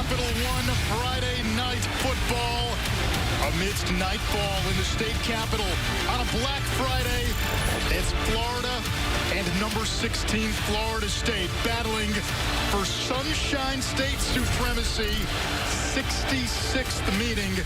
Capital One Friday night football amidst nightfall in the state capitol on a Black Friday. It's Florida and number 16 Florida State battling for Sunshine State supremacy. 66th meeting.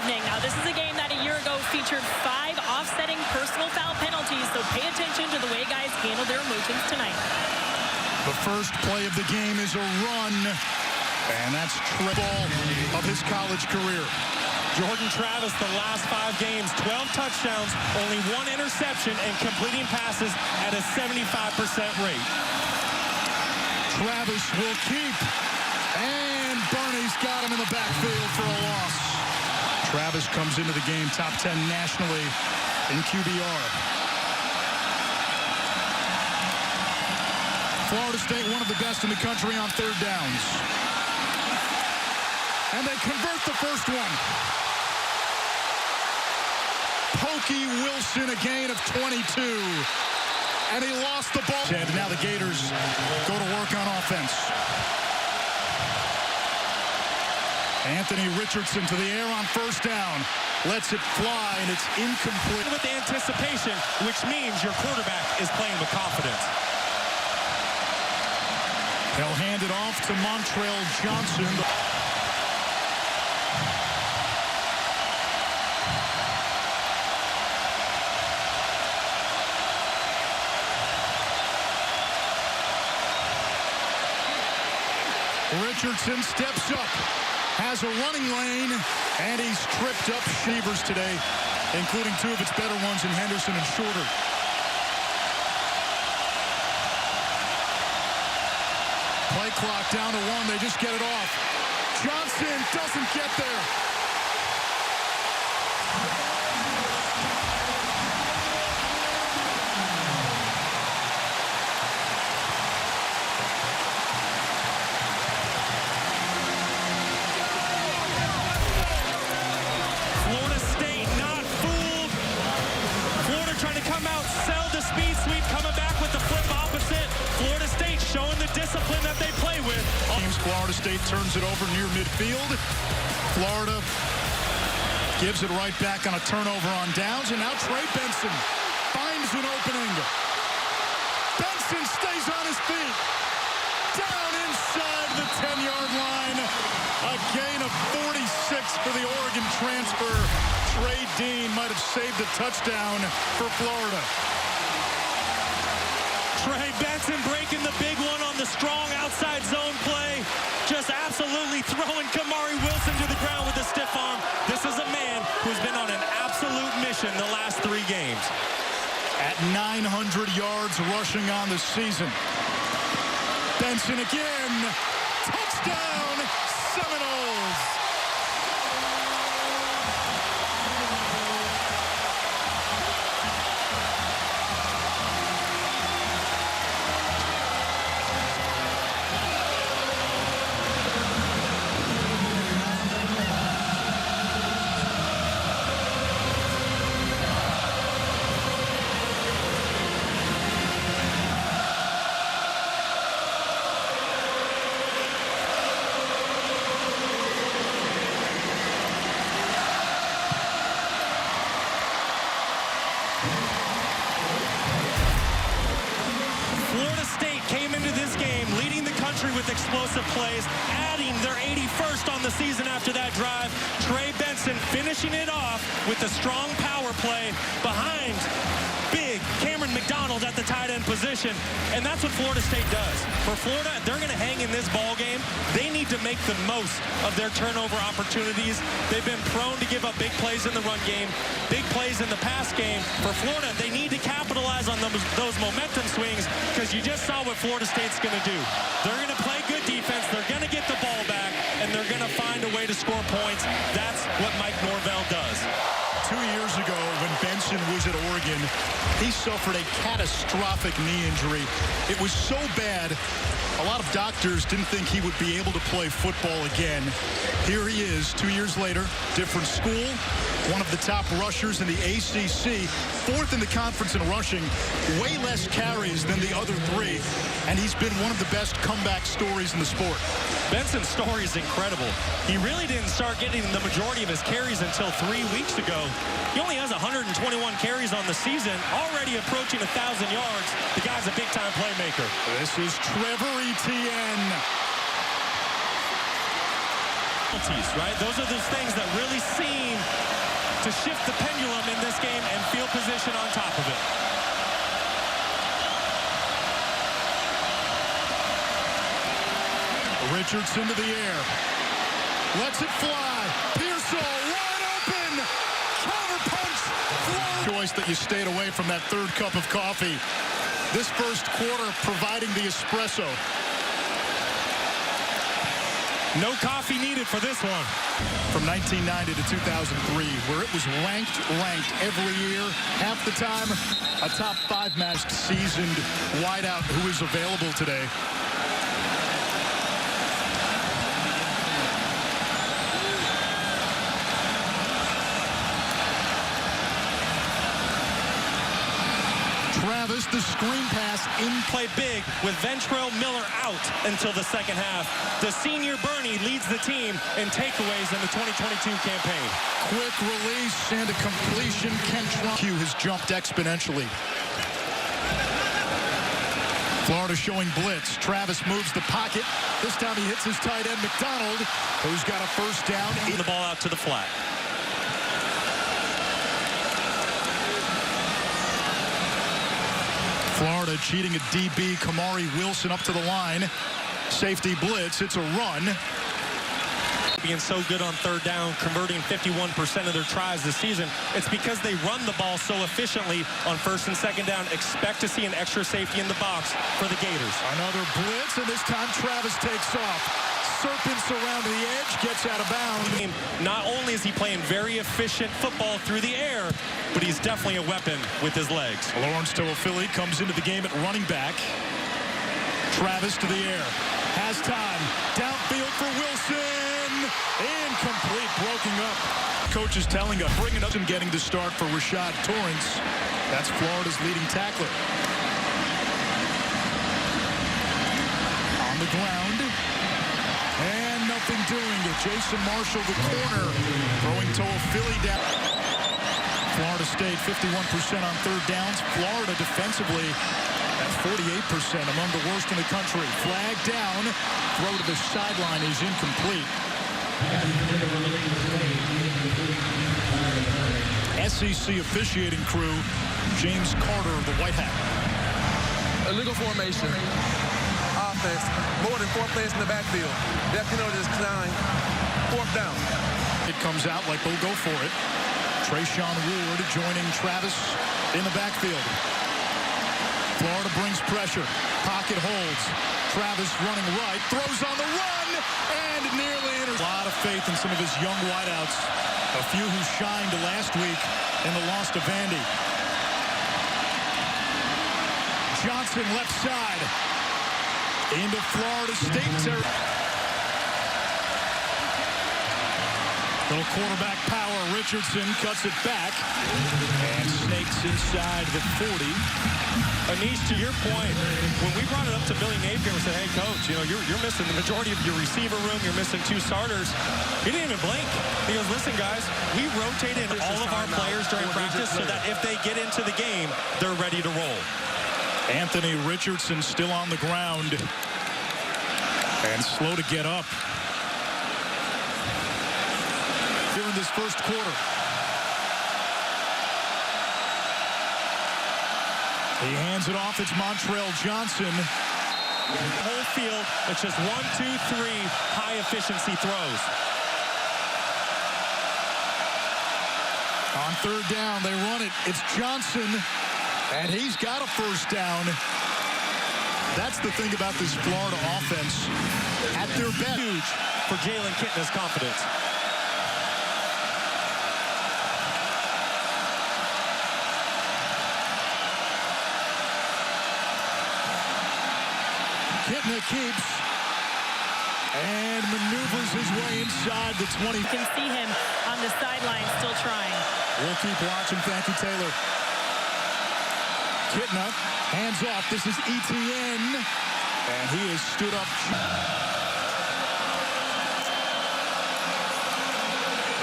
Now, this is a game that a year ago featured 5 offsetting personal foul penalties, so pay attention to the way guys handle their emotions tonight. The first play of the game is a run, and that's triple of his college career. Jordan Travis, the last 5 games, 12 touchdowns, only 1 interception, and completing passes at a 75% rate. Travis will keep, and Barney's got him in the backfield for a loss. Travis comes into the game top 10 nationally in QBR. Florida State, one of the best in the country on third downs. And they convert the first one. Pokey Wilson, a gain of 22. And he lost the ball. And now the Gators go to work on offense. Anthony Richardson to the air on first down. Lets it fly, and it's incomplete. With anticipation, which means your quarterback is playing with confidence. They'll hand it off to Montrell Johnson. Richardson steps up. Has a running lane, and he's tripped up Shevers today, including 2 of its better ones in Henderson and Shorter. Play clock down to 1. They just get it off. Johnson doesn't get there. Discipline that they play with. Florida State turns it over near midfield. Florida gives it right back on a turnover on downs, and now Trey Benson finds an opening. Benson stays on his feet. Down inside the 10-yard line. A gain of 46 for the Oregon transfer. Trey Dean might have saved a touchdown for Florida. Trey Benson breaking the big one on the strong outside zone play. Just absolutely throwing Kamari Wilson to the ground with a stiff arm. This is a man who's been on an absolute mission the last 3 games. At 900 yards rushing on the season. Benson again. Touchdown, Seminoles. With explosive plays, adding their 81st on the season after that drive. Trey Benson finishing it off with a strong power play behind big Cameron McDonald at the tight end position, and that's what Florida State does. For Florida, they're going to hang in this ball game. They need to make the most of their turnover opportunities. They've been prone to give up big plays in the run game, big plays in the pass game. For Florida, they need to capitalize on those momentum swings, because you just saw what Florida State's going to do. They're going to play good defense. They're going to get the ball back, and they're going to find a way to score points. That's what Mike Norvell does. 2 years ago, when Benson was at Oregon, he suffered a catastrophic knee injury. It was so bad, a lot of doctors didn't think he would be able to play football again. Here he is, 2 years later, different school, one of the top rushers in the ACC, fourth in the conference in rushing, way less carries than the other three, and he's been one of the best comeback stories in the sport. Benson's story is incredible. He really didn't start getting the majority of his carries until 3 weeks ago. He only has 121 carries on the season, already approaching 1,000 yards. The guy's a big-time playmaker. This is Trevor Etienne. Right? Those are those things that really seem to shift the pendulum in this game, and field position on top of it. Richardson to the air. Lets it fly. Pearsall wide open. Counter punch. Choice that you stayed away from that third cup of coffee. This first quarter providing the espresso. No coffee needed for this one. From 1990 to 2003, where it was ranked every year. Half the time, a top 5 match, seasoned wideout who is available today. Travis, the screen pass in play big with Ventrell Miller out until the second half. The senior Bernie leads the team in takeaways in the 2022 campaign. Quick release and a completion. Q has jumped exponentially. Florida showing blitz. Travis moves the pocket. This time he hits his tight end McDonald, who's got a first down. The ball out to the flat. Florida cheating a DB, Kamari Wilson up to the line. Safety blitz, it's a run. Being so good on third down, converting 51% of their tries this season, it's because they run the ball so efficiently on first and second down. Expect to see an extra safety in the box for the Gators. Another blitz, and this time Travis takes off. Serpents around the edge, gets out of bounds. Not only is he playing very efficient football through the air, but he's definitely a weapon with his legs. Lawrence Toafili comes into the game at running back. Travis to the air. Has time. Downfield for Wilson. Incomplete, broken up. Coach is telling us, bringing up and getting to start for Rashad Torrance. That's Florida's leading tackler. On the ground. And nothing doing it. Jason Marshall, the corner, throwing Toafili down. Florida State, 51% on third downs. Florida defensively at 48%, among the worst in the country. Flag down. Throw to the sideline is incomplete. SEC officiating crew, James Carter of the White Hat. Illegal formation. Offense. More than 4 players in the backfield. That penalty is declined. 4th down. It comes out like they'll go for it. Trayshawn Ward joining Travis in the backfield. Florida brings pressure. Pocket holds. Travis running right. Throws on the run. And nearly a lot of faith in some of his young wideouts. A few who shined last week in the loss to Vandy. Johnson left side. Into Florida State territory. Little quarterback power. Richardson cuts it back and snakes inside the 40. Anish, to your point, when we brought it up to Billy Napier and said, hey, coach, you know, you're missing the majority of your receiver room. You're missing 2 starters. He didn't even blink. He goes, listen, guys, we rotate in all of our players during practice so that if they get into the game, they're ready to roll. Anthony Richardson still on the ground and slow to get up. Here in this first quarter. He hands it off. It's Montrell Johnson. The whole field, it's just 1, 2, 3 high-efficiency throws. On third down, they run it. It's Johnson, and he's got a first down. That's the thing about this Florida offense. At their best. Huge for Jalen Kitna's confidence. Kitna keeps and maneuvers his way inside the 20. You can see him on the sideline still trying. We'll keep watching. Thank you, Taylor. Kitna, hands off. This is ETN. And he has stood up.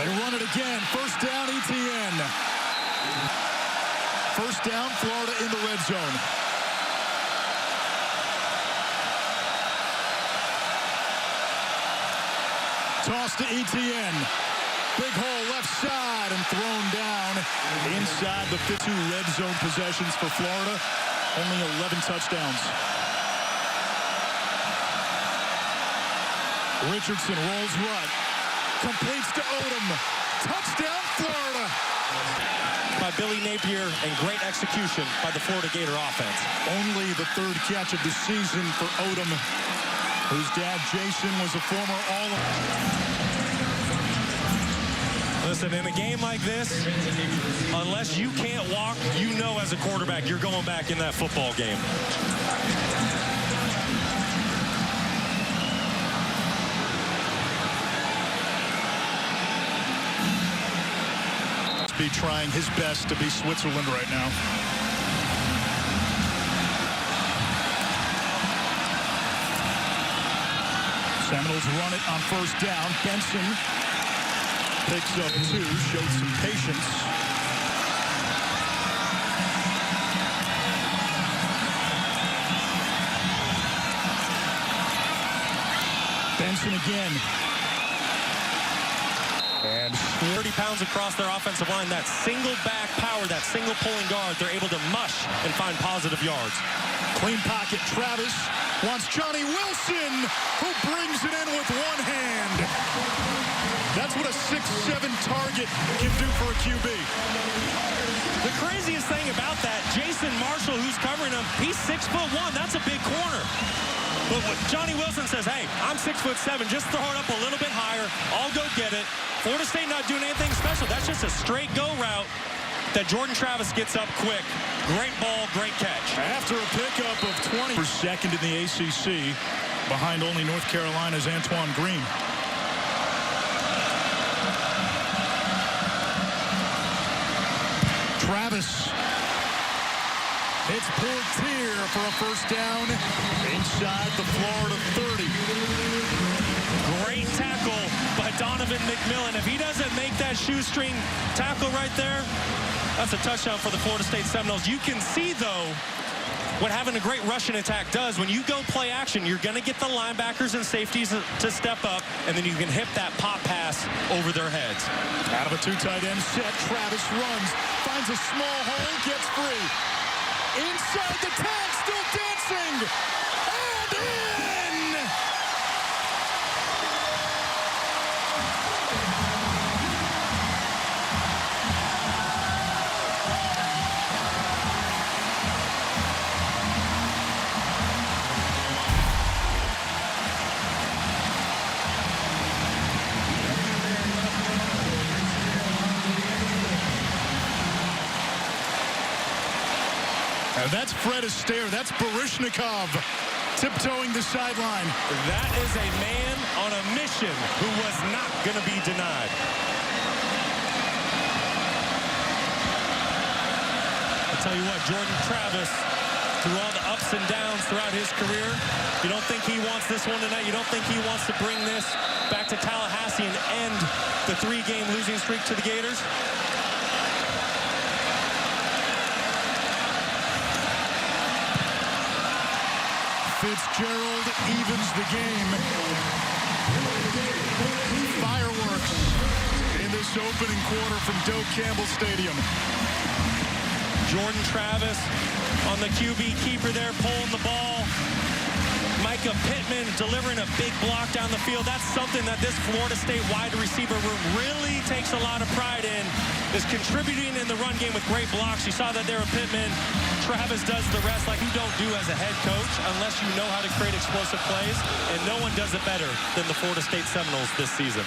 They run it again. First down, ETN. First down, Florida in the red zone. Toss to ETN. Big hole left side and thrown down inside the 2 red zone possessions for Florida. Only 11 touchdowns. Richardson rolls right. Completes to Odom. Touchdown, Florida. By Billy Napier and great execution by the Florida Gator offense. Only the 3rd catch of the season for Odom, whose dad, Jason, was a former Listen, in a game like this, unless you can't walk, you know as a quarterback you're going back in that football game. Be trying his best to be Switzerland right now. Seminoles run it on first down. Benson picks up 2, showed some patience. Benson again. And 30 pounds across their offensive line. That single back power, that single pulling guard, they're able to mush and find positive yards. Clean pocket. Travis wants Johnny Wilson, who brings it in with one hand. That's what a 6'7" target can do for a QB. The craziest thing about that, Jason Marshall, who's covering him, he's 6'1". That's a big corner. But Johnny Wilson says, hey, I'm 6'7", just throw it up a little bit higher. I'll go get it. Florida State not doing anything special. That's just a straight go route that Jordan Travis gets up quick. Great ball, great catch. After a pickup of 20. For second in the ACC, behind only North Carolina's Antoine Green. Travis hits Portier for a first down inside the Florida 30. Great tackle by Donovan McMillan. If he doesn't make that shoestring tackle right there, that's a touchdown for the Florida State Seminoles. You can see, though, what having a great rushing attack does. When you go play action, you're going to get the linebackers and safeties to step up, and then you can hit that pop pass over their heads. Out of a 2 tight end set, Travis runs, finds a small hole, gets free. Inside the tag, still dancing, and in! And that's Fred Astaire. That's Baryshnikov tiptoeing the sideline. That is a man on a mission who was not going to be denied. I'll tell you what, Jordan Travis, through all the ups and downs throughout his career, you don't think he wants this one tonight? You don't think he wants to bring this back to Tallahassee and end the 3-game losing streak to the Gators? Fitzgerald evens the game. Fireworks in this opening quarter from Doak Campbell Stadium. Jordan Travis on the QB keeper there, pulling the ball. Micah Pittman delivering a big block down the field. That's something that this Florida State wide receiver room really takes a lot of pride in, is contributing in the run game with great blocks. You saw that there with Pittman. Travis does the rest like you don't do as a head coach unless you know how to create explosive plays, and no one does it better than the Florida State Seminoles this season.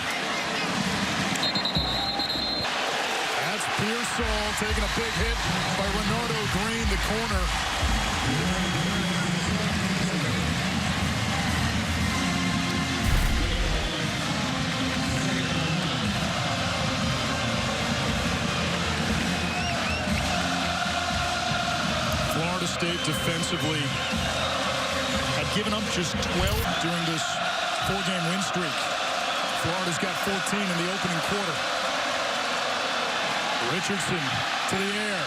That's Pearsall taking a big hit by Renardo Green, the corner. Florida State defensively had given up just 12 during this 4-game win streak. Florida's got 14 in the opening quarter. Richardson to the air.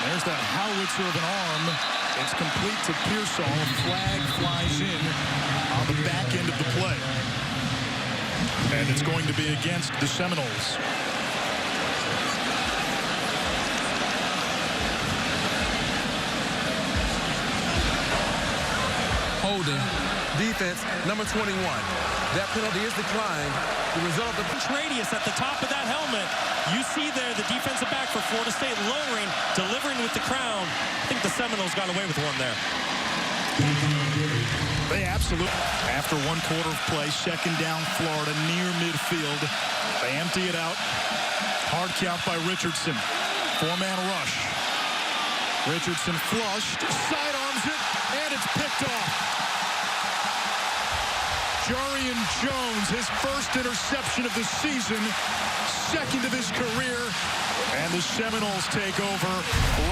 There's that howitzer of an arm. It's complete to Pearsall. A flag flies in on the back end of the play. And it's going to be against the Seminoles. Holding. Defense, number 21. That penalty is declined. The result of the radius at the top of that helmet. You see there the defensive back for Florida State lowering, delivering with the crown. I think the Seminoles got away with one there. They absolutely. After 1 quarter of play, second down Florida near midfield. They empty it out. Hard count by Richardson. 4-man rush. Richardson flushed, sidearms it, and it's picked off. Jarian Jones, his first interception of the season, second of his career, and the Seminoles take over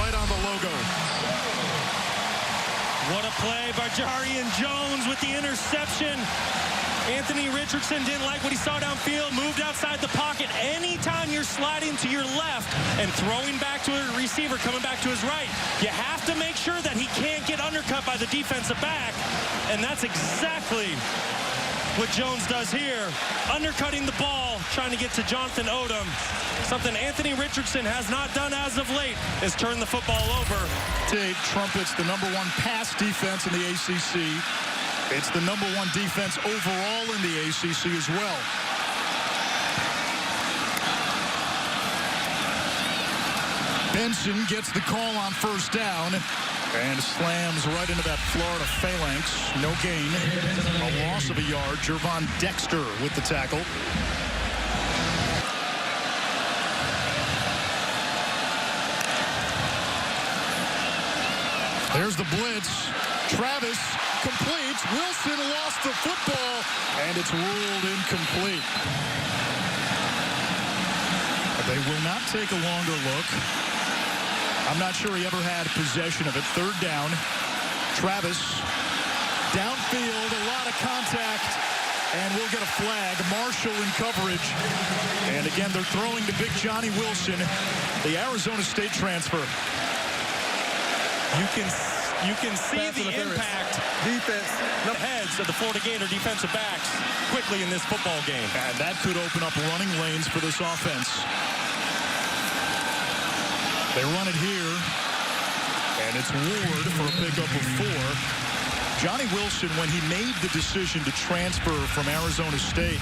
right on the logo. What a play by Jarian Jones with the interception. Anthony Richardson didn't like what he saw downfield, moved outside the pocket. Anytime you're sliding to your left and throwing back to a receiver coming back to his right, you have to make sure that he can't get undercut by the defensive back. And that's exactly what Jones does here, undercutting the ball, trying to get to Jonathan Odom. Something Anthony Richardson has not done as of late is turn the football over. State trumpets the #1 pass defense in the ACC. It's the #1 defense overall in the ACC as well. Benson gets the call on first down and slams right into that Florida phalanx. No gain. A loss of a yard. Jervon Dexter with the tackle. There's the blitz. Travis completes. Wilson lost the football, and it's ruled incomplete. They will not take a longer look. I'm not sure he ever had possession of it. Third down. Travis downfield, a lot of contact, and we'll get a flag. Marshall in coverage. And again, they're throwing to big Johnny Wilson, the Arizona State transfer. You can see the impact. defense. The heads of the Florida Gator defensive backs quickly in this football game. And that could open up running lanes for this offense. They run it here, and it's Ward for a pickup of 4. Johnny Wilson, when he made the decision to transfer from Arizona State,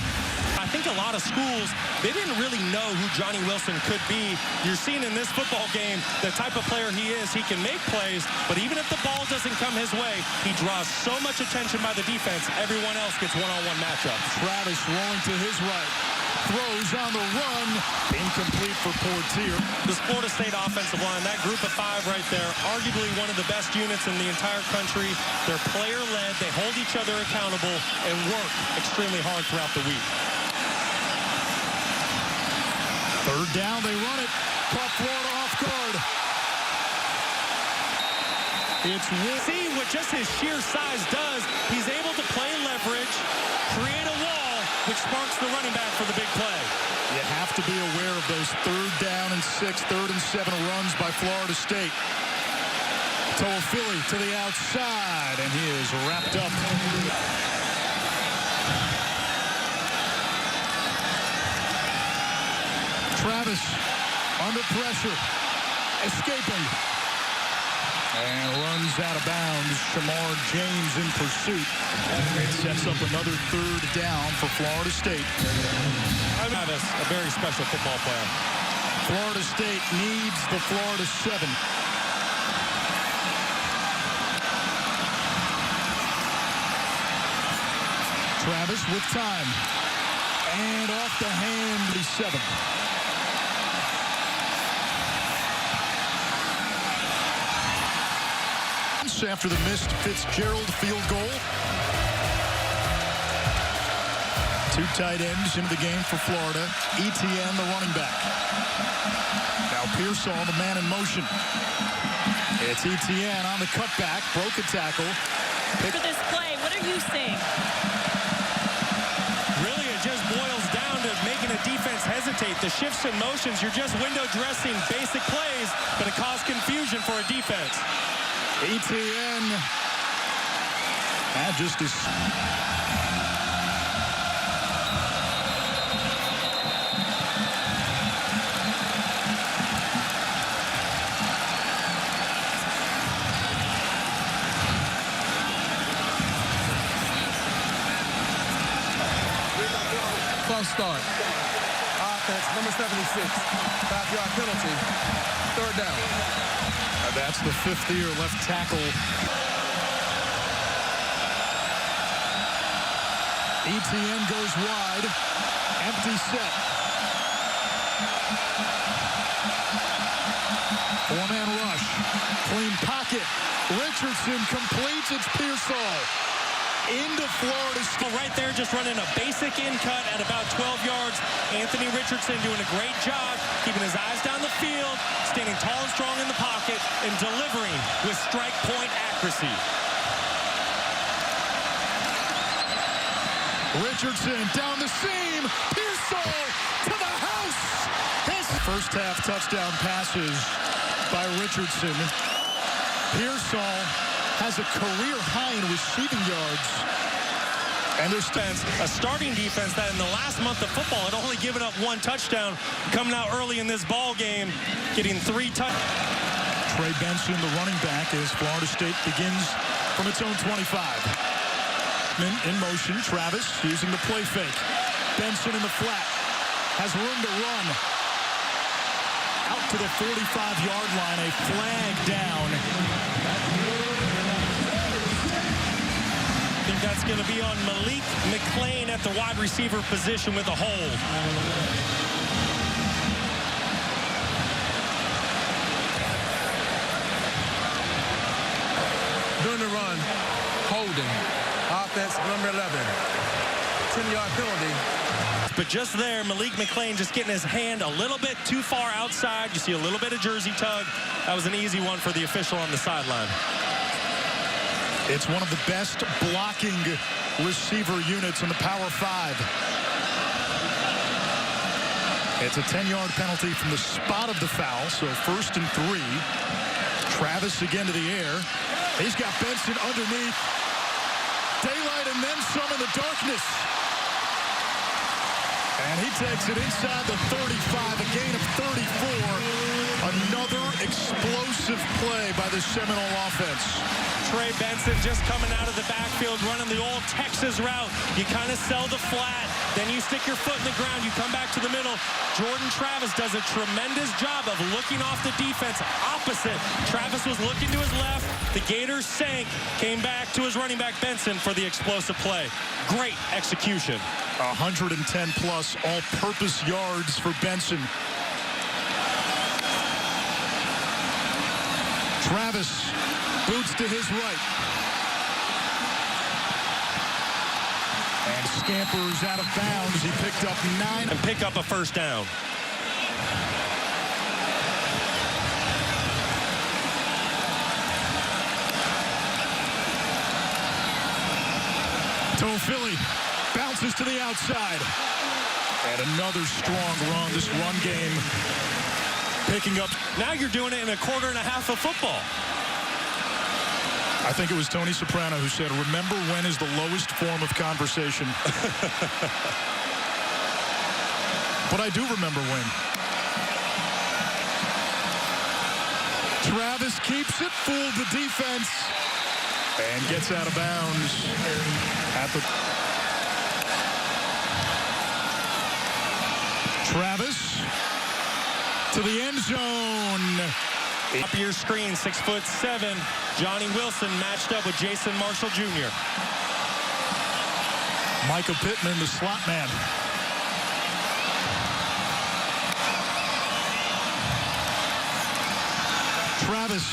I think a lot of schools, they didn't really know who Johnny Wilson could be. You're seeing in this football game the type of player he is. He can make plays, but even if the ball doesn't come his way, he draws so much attention by the defense. Everyone else gets one-on-one matchups. Travis rolling to his right. Throws on the run. Incomplete for Portier. This Florida State offensive line, that group of 5 right there, arguably one of the best units in the entire country. They're player-led. They hold each other accountable and work extremely hard throughout the week. Third down, they run it. Caught Florida off guard. It's Wood. See what just his sheer size does. He's able to play leverage, create a wall, which sparks the running back for the big play. You have to be aware of those 3rd down and 6, 3rd and 7 runs by Florida State. Toafili to the outside, and he is wrapped up. Travis under pressure, escaping. And runs out of bounds. Shamar James in pursuit. It sets up another third down for Florida State. Travis, a very special football player. Florida State needs the Florida 7. Travis with time. And off the hand, the 7. After the missed Fitzgerald field goal. 2 tight ends into the game for Florida. Etienne, the running back. Now Pearsall, the man in motion. It's Etienne on the cutback. Broke a tackle. For this play, what are you saying? Really, it just boils down to making a defense hesitate. The shifts and motions, you're just window dressing basic plays, but it caused confusion for a defense. Etienne. Just as... False start. Offense, number 76. 5-yard penalty. 3rd down. That's the 5th-year left tackle. Etienne goes wide. Empty set. 4-man rush. Clean pocket. Richardson completes. It's Pearsall. Into Florida State. Right there, just running a basic in cut at about 12 yards. Anthony Richardson doing a great job, keeping his eyes down the field, standing tall and strong in the pocket, and delivering with strike point accuracy. Richardson down the seam. Pearsall to the house. His first half touchdown passes by Richardson. Pearsall has a career high in receiving yards. And there's a starting defense that in the last month of football had only given up 1 touchdown, coming out early in this ball game, getting 3 touchdowns. Trey Benson, the running back, as Florida State begins from its own 25. In motion, Travis using the play fake. Benson in the flat, has room to run. Out to the 45-yard line, a flag down. I think that's going to be on Malik McClain at the wide receiver position with a hold. During the run, holding. Offense, number 11. 10-yard penalty. But just there, Malik McClain just getting his hand a little bit too far outside. You see a little bit of jersey tug. That was an easy one for the official on the sideline. It's one of the best blocking receiver units in the Power 5. It's a 10-yard penalty from the spot of the foul, so 1st and 3. Travis again to the air. He's got Benson underneath. Daylight and then some in the darkness. And he takes it inside the 35, a gain of 34. Another explosive play by the Seminole offense. Trey Benson just coming out of the backfield, running the old Texas route. You kind of sell the flat, then you stick your foot in the ground, you come back to the middle. Jordan Travis does a tremendous job of looking off the defense opposite. Travis was looking to his left. The Gators sank, came back to his running back Benson for the explosive play. Great execution. 110-plus all-purpose yards for Benson. Travis boots to his right. And scampers out of bounds. He picked up 9. And pick up a 1st down. Philly bounces to the outside. And another strong run. This run game picking up. Now you're doing it in a quarter and a half of football. I think it was Tony Soprano who said, remember when is the lowest form of conversation. But I do remember when. Travis keeps it, fooled the defense, and gets out of bounds at the... Travis to the end zone. Top of your screen, 6'7", Johnny Wilson matched up with Jason Marshall Jr. Michael Pittman, the slot man. Travis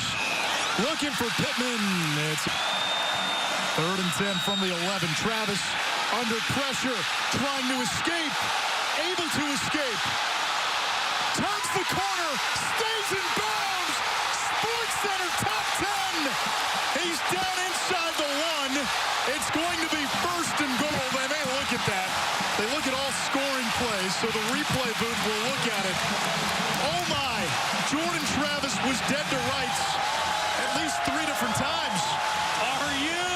looking for Pittman. It's 3rd and 10 from the 11. Travis under pressure, trying to escape, able to escape. Turns the corner, stays in bounds. Sports Center top 10. He's down inside the 1. It's going to be 1st and goal. They may look at that. They look at all scoring plays, so the replay booth will look at it. Oh my! Jordan Travis was dead to rights at least 3 different times. Are you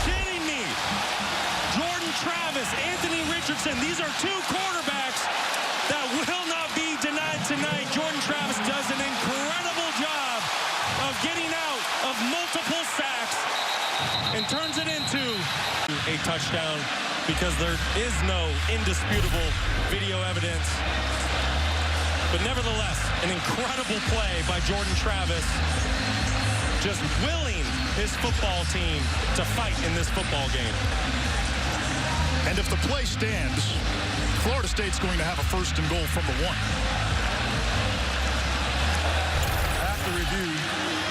kidding me? Jordan Travis, Anthony Richardson, these are 2 quarterbacks that will not be denied tonight. Jordan Travis does an incredible job of getting out of multiple sacks and turns it into a touchdown because there is no indisputable video evidence. But nevertheless, an incredible play by Jordan Travis, just willing his football team to fight in this football game. And if the play stands, Florida State's going to have a 1st and goal from the 1. After review,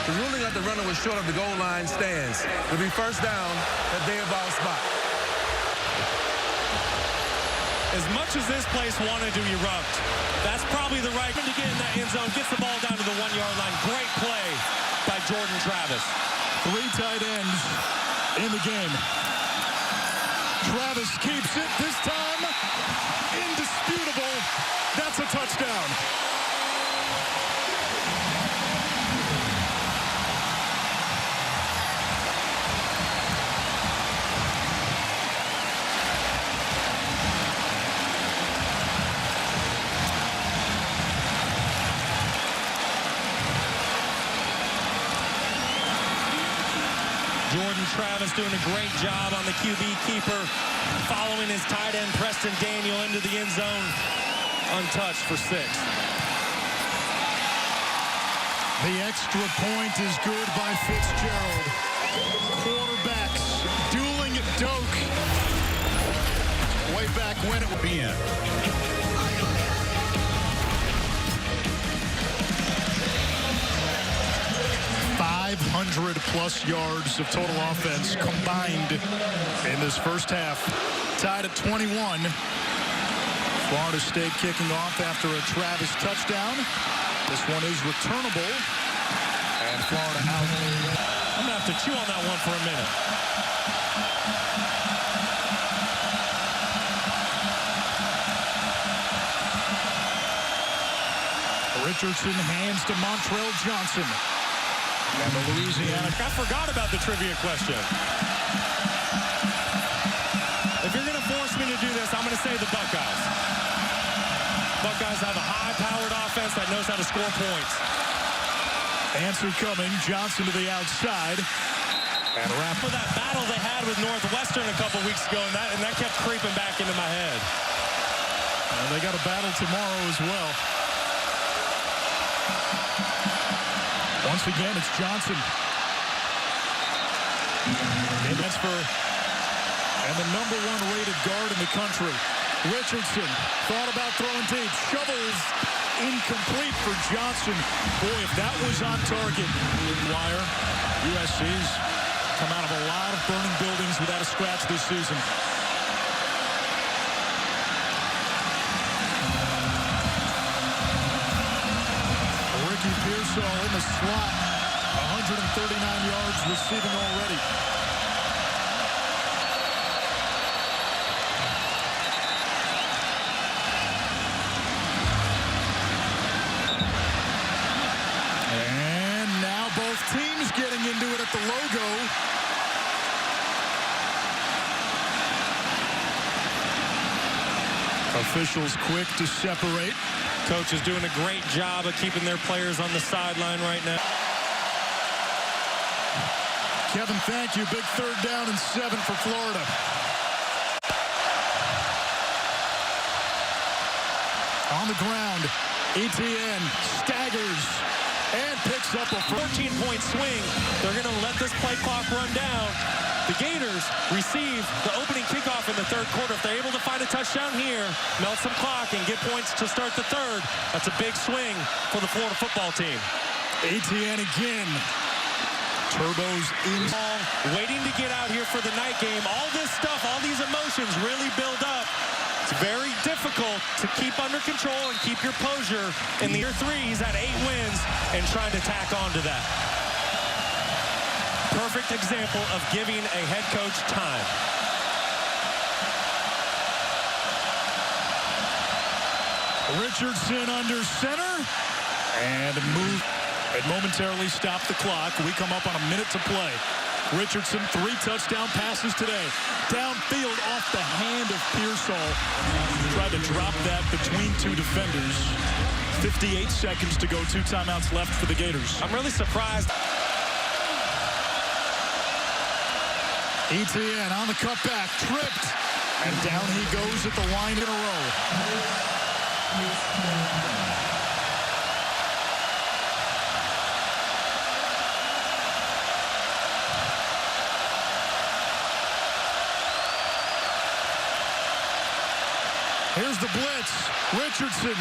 the ruling that the runner was short of the goal line stands. It'll be 1st down at their ball spot. As much as this place wanted to erupt, that's probably the right one to get in that end zone, gets the ball down to the 1-yard line. Great play by Jordan Travis. 3 tight ends in the game. Travis keeps it this time. Indisputable. That's a touchdown. Jordan Travis doing a great job on the QB keeper, following his tight end Preston Daniel into the end zone, untouched for 6. The extra point is good by Fitzgerald. Quarterbacks dueling at Doak. Way back when it would be in. 500-plus yards of total offense combined in this first half. Tied at 21. Florida State kicking off after a Travis touchdown. This one is returnable. And Florida out. I'm going to have to chew on that one for a minute. Richardson hands to Montrell Johnson. And the Louisiana. I forgot about the trivia question. If you're going to force me to do this, I'm going to say the Buckeyes. Buckeyes have a high-powered offense that knows how to score points. Answer coming. Johnson to the outside. And wrap for that battle they had with Northwestern a couple weeks ago, and that kept creeping back into my head. And they got a battle tomorrow as well. Once again, it's Johnson. And the #1 rated guard in the country. Richardson thought about throwing deep. Shovels incomplete for Johnson. Boy, if that was on target. Wire. USC's come out of a lot of burning buildings without a scratch this season. Pearsall in the slot, 139 yards receiving already. And now both teams getting into it at the logo. Officials quick to separate. Coach is doing a great job of keeping their players on the sideline right now. Kevin, thank you. Big 3rd down and 7 for Florida. On the ground, Etienne staggers and picks up a 14-point swing. They're going to let this play clock run down. The Gators receive the opening kickoff in the 3rd quarter. If they're able to find a touchdown here, melt some clock, and get points to start the 3rd, that's a big swing for the Florida football team. Etienne again. Turbos in. Waiting to get out here for the night game. All this stuff, all these emotions really build up. It's very difficult to keep under control and keep your posture. In the year 3, he's had 8 wins and trying to tack on to that. Perfect example of giving a head coach time. Richardson under center and move. It momentarily stopped the clock. We come up on a minute to play. Richardson, 3 touchdown passes today. Downfield off the hand of Pearsall. Tried to drop that between 2 defenders. 58 seconds to go. 2 timeouts left for the Gators. I'm really surprised. Etienne on the cutback, tripped, and down he goes at the line in a row. Here's the blitz. Richardson,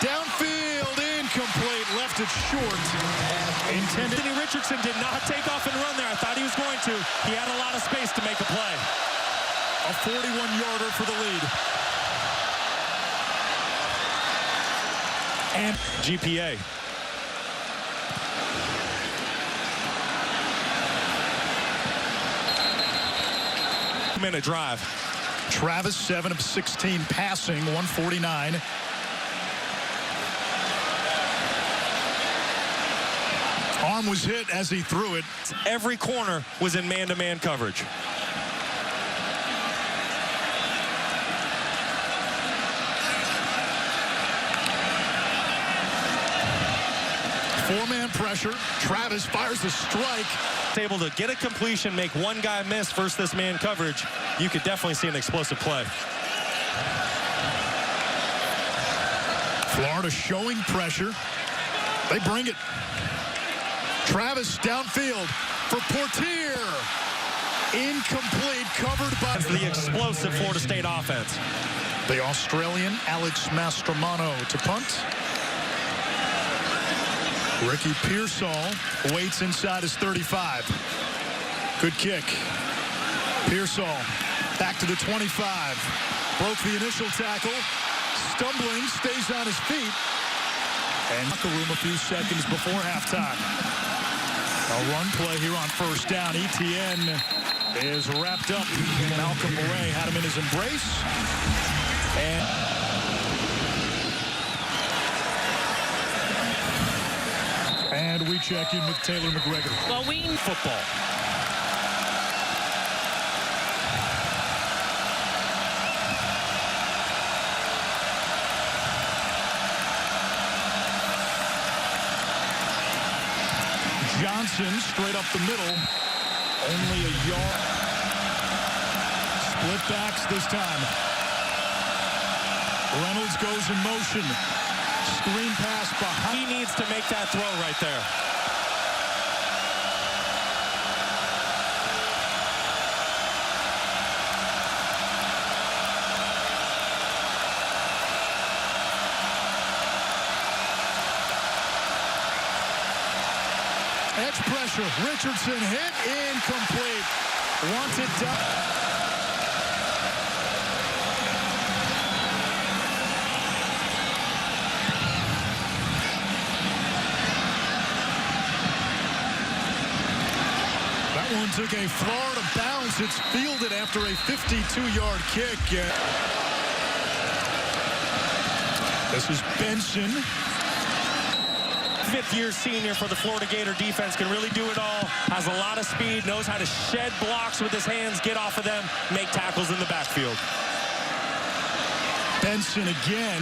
downfield, incomplete, left it short. Intended. Anthony Richardson did not take off and run there. I thought he was going to. He had a lot of space to make a play. A 41-yarder for the lead. And GPA. Minute drive. Travis, 7 of 16 passing, 149. Arm was hit as he threw it. Every corner was in man-to-man coverage. Four-man pressure. Travis fires a strike. Able to get a completion, make one guy miss versus this man coverage, you could definitely see an explosive play. Florida showing pressure. They bring it. Travis downfield for Portier. Incomplete, covered by the explosive Florida State offense. The Australian Alex Mastromano to punt. Ricky Pearsall waits inside his 35. Good kick. Pearsall back to the 25. Broke the initial tackle. Stumbling, stays on his feet. And locker room a few seconds before halftime. A run play here on 1st down. Etienne is wrapped up. Malcolm Murray had him in his embrace. And we check in with Taylor McGregor. Well, we Football. Johnson straight up the middle. Only a yard. Split backs this time. Reynolds goes in motion. Screen pass behind. He needs to make that throw right there. Edge pressure. Richardson hit incomplete. Wanted down. That one took a Florida bounce. It's fielded after a 52-yard kick. This is Benson. 5th-year senior for the Florida Gator defense, can really do it all, has a lot of speed, knows how to shed blocks with his hands, get off of them, make tackles in the backfield. Benson again,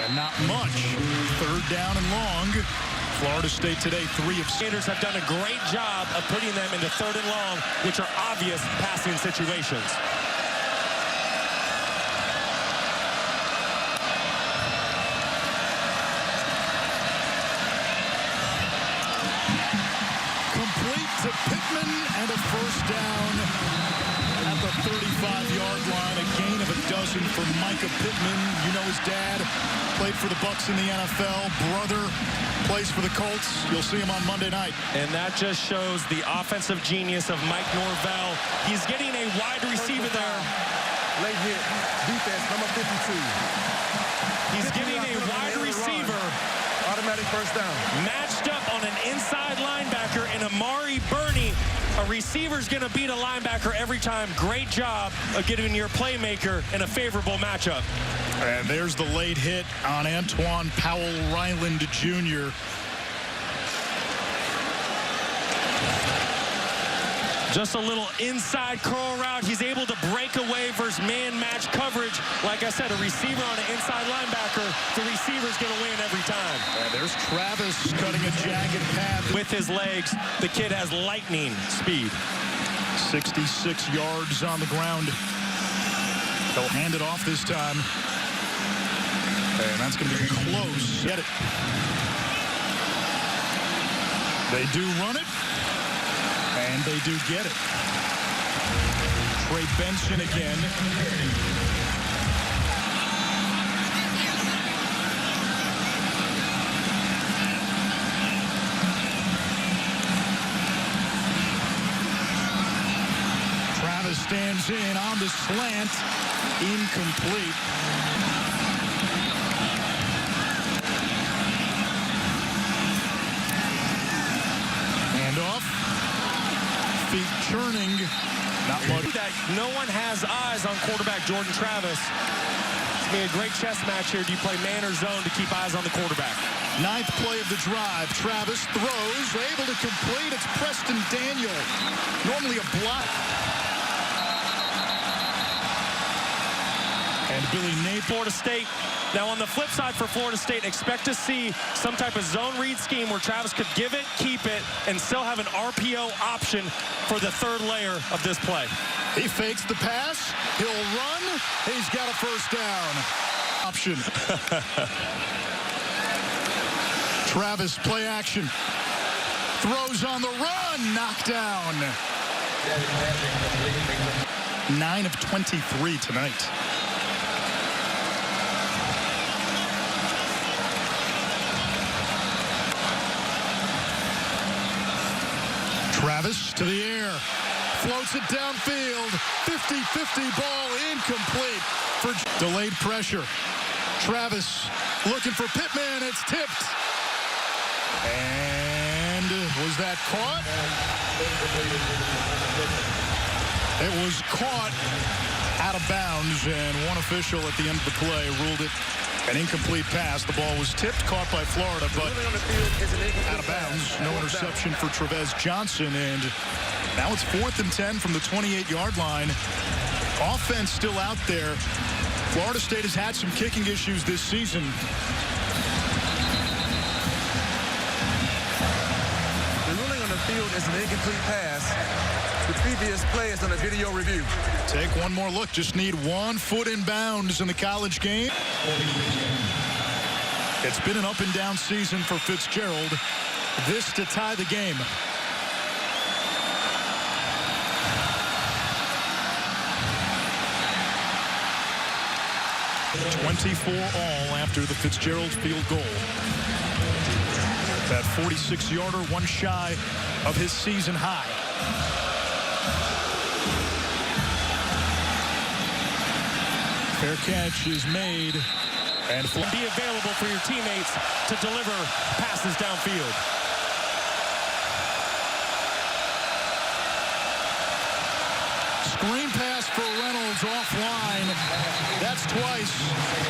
and not much. 3rd down and long. Florida State today, 3 of 6. Gators have done a great job of putting them into 3rd and long, which are obvious passing situations. Complete to Pittman and a first down at the 35-yard line. A gain of a dozen for Micah Pittman. You know his dad played for the Bucs in the NFL. Brother plays for the Colts. You'll see him on Monday night. And that just shows the offensive genius of Mike Norvell. He's getting a wide receiver there. Late hit. Defense, number 52. He's getting a wide receiver. Automatic first down. Matched up on an inside linebacker in Amari Burney. A receiver's going to beat a linebacker every time. Great job of getting your playmaker in a favorable matchup. And there's the late hit on Antoine Powell-Ryland Jr. Just a little inside curl route. He's able to break away versus man-match coverage. Like I said, a receiver on an inside linebacker, the receiver's going to win every time. And there's Travis cutting a jagged path. With his legs, the kid has lightning speed. 66 yards on the ground. They'll hand it off this time. And that's going to be close. Get it. They do run it. And they do get it. Trey Benson again. Travis stands in on the slant. Incomplete. Handoff. Feet churning. Not much. That no one has eyes on quarterback Jordan Travis. It's going to be a great chess match here. Do you play man or zone to keep eyes on the quarterback? 9th play of the drive. Travis throws, able to complete. It's Preston Daniel. Normally a block. And Billy Napier. Florida State. Now on the flip side for Florida State, expect to see some type of zone read scheme where Travis could give it, keep it, and still have an RPO option for the 3rd layer of this play. He fakes the pass. He'll run. He's got a first down. Option. Travis, play action. Throws on the run. Knocked down. 9 of 23 tonight. Travis to the air. Floats it downfield. 50-50 ball incomplete for delayed pressure. Travis looking for Pittman. It's tipped. And was that caught? It was caught out of bounds, and one official at the end of the play ruled it an incomplete pass. The ball was tipped, caught by Florida, but out of bounds. No interception for Trevez Johnson, and now it's 4th and 10 from the 28-yard line. Offense still out there. Florida State has had some kicking issues this season. The ruling on the field is an incomplete pass. The previous play is on a video review. Take one more look. Just need 1 foot in bounds in the college game. It's been an up and down season for Fitzgerald. This to tie the game. $24 all after the Fitzgerald field goal. That 46-yarder, one shy of his season high. Fair catch is made. And be available for your teammates to deliver passes downfield. Screen pass for Reynolds offline. That's twice.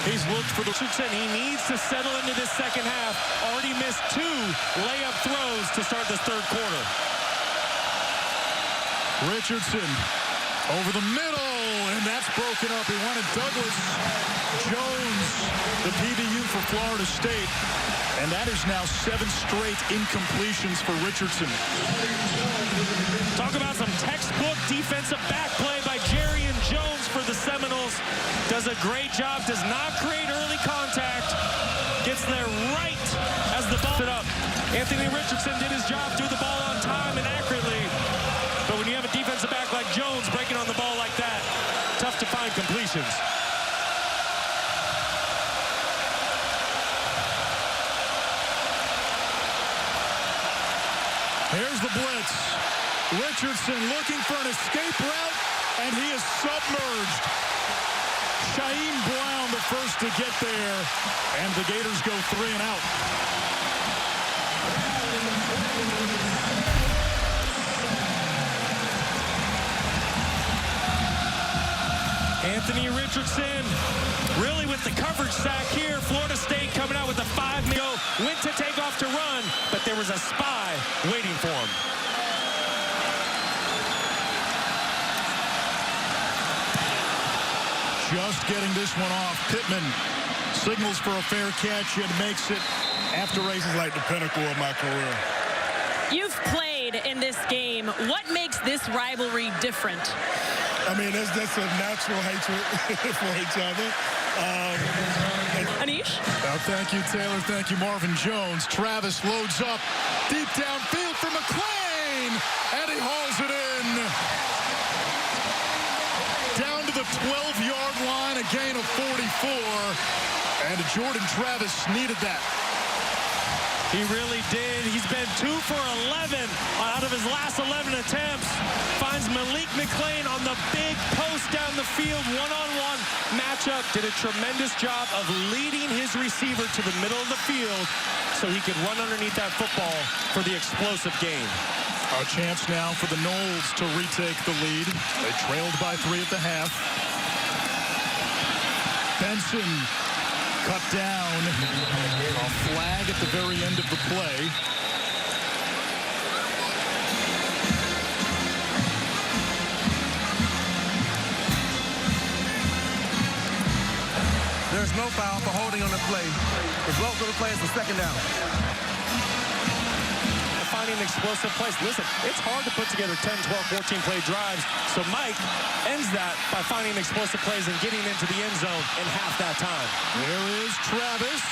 He's looked for the... He needs to settle into this second half. Already missed 2 layup throws to start this 3rd quarter. Richardson over the middle, and that that's broken up. He wanted Douglas Jones, the PBU for Florida State. And that is now 7 straight incompletions for Richardson. Talk about some textbook defensive back play by Jerry and Jones for the Seminoles. Does a great job, does not create early contact. Gets there right as the ball up. Anthony Richardson did his job, threw the ball on time and accurately. But when you have a defensive back like Jones breaking on the ball like that, tough to find completions. Here's the blitz. Richardson looking for an escape route, and he is submerged. Shaheem Brown the first to get there, and the Gators go 3 and out. Anthony Richardson, really with the coverage sack here. Florida State coming out with a 5-minute go. Went to take off to run, but there was a spy waiting for him. Just getting this one off. Pittman signals for a fair catch and makes it after races like the pinnacle of my career. You've played in this game. What makes this rivalry different? I mean, that's a natural hatred for each other. Anish? Thank you, Taylor. Thank you, Marvin Jones. Travis loads up deep downfield for McClain, and he hauls it in. Down to the 12-yard line, a gain of 44, and Jordan Travis needed that. He really did. He's been 2 for 11 out of his last 11 attempts. Finds Malik McClain on the big post down the field. One-on-one matchup. Did a tremendous job of leading his receiver to the middle of the field so he could run underneath that football for the explosive gain. A chance now for the Noles to retake the lead. They trailed by 3 at the half. Benson cut down. A flag at the very end of the play. There's no foul for holding on the play. The result of the play is the second down. Finding explosive plays. Listen, it's hard to put together 10, 12, 14 play drives. So Mike ends that by finding explosive plays and getting into the end zone in half that time. There is Travis.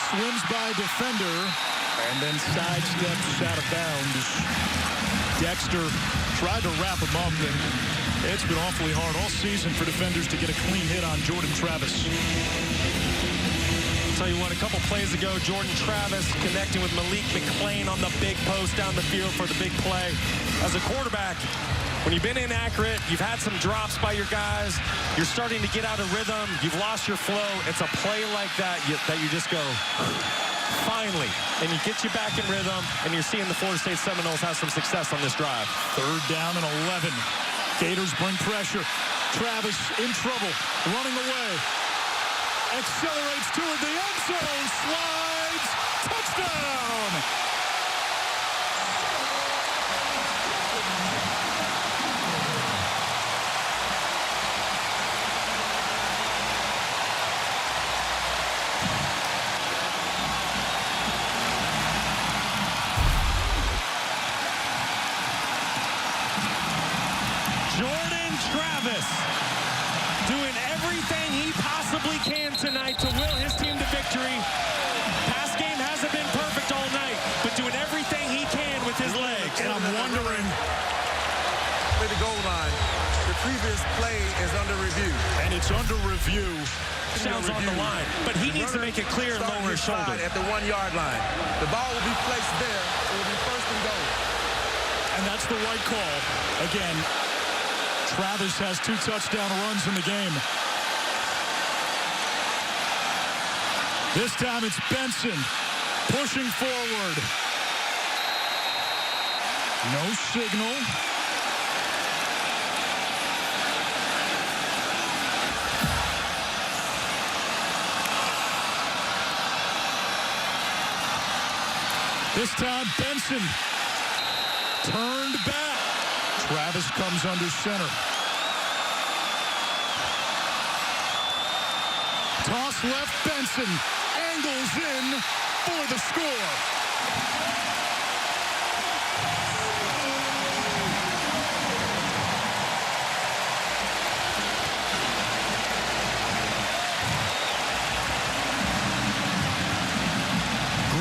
Swims by defender and then sidesteps out of bounds. Dexter tried to wrap him up, and it's been awfully hard all season for defenders to get a clean hit on Jordan Travis. Tell you what, a couple plays ago, Jordan Travis connecting with Malik McClain on the big post down the field for the big play. As a quarterback, when you've been inaccurate, you've had some drops by your guys, you're starting to get out of rhythm, you've lost your flow. It's a play like that that you just go, finally, and he gets you back in rhythm, and you're seeing the Florida State Seminoles have some success on this drive. 3rd down and 11. Gators bring pressure. Travis in trouble, running away. Accelerates toward the end zone, slides, touchdown! Jordan Travis doing everything he possibly can tonight to will his team to victory. Pass game hasn't been perfect all night, but doing everything he can with his legs. And I'm wondering, At the goal line, the previous play is under review. and it's under review. Sounds on the line, but he needs to make it clear and lower his shoulder. At the 1-yard line. The ball will be placed there. It will be 1st and goal. And that's the right call. Again, Travis has 2 touchdown runs in the game. This time it's Benson pushing forward. No signal. This time Benson turned back. Travis comes under center. Toss left, Benson angles in for the score.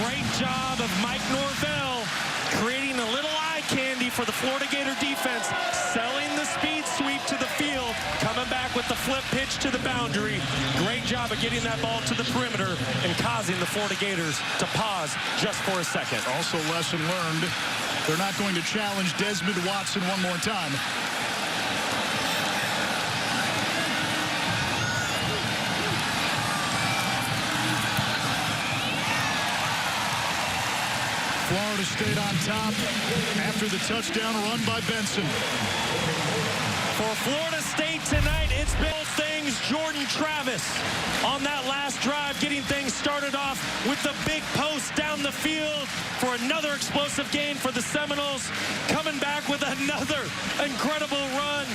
Great job of Mike Norvell creating a little eye candy for the Florida Gator defense, selling the speed sweep to the field, coming back with the flip pitch to the boundary. Great job of getting that ball to the perimeter and causing the Florida Gators to pause just for a second. Also, lesson learned, they're not going to challenge Desmond Watson one more time. Florida State on top after the touchdown run by Benson. For Florida State tonight, it's been things Jordan Travis on that last drive, getting things started off with the big post down the field for another explosive gain for the Seminoles, coming back with another incredible run.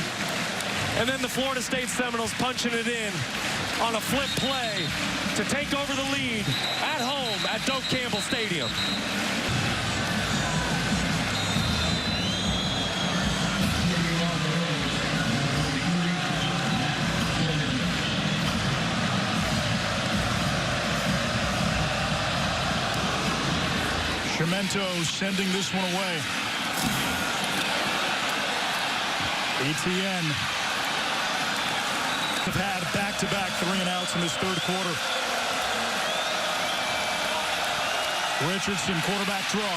And then the Florida State Seminoles punching it in on a flip play to take over the lead at home at Doak Campbell Stadium. Cemento sending this one away. Etienne have had back-to-back 3-and-outs in this third quarter. Richardson, quarterback draw.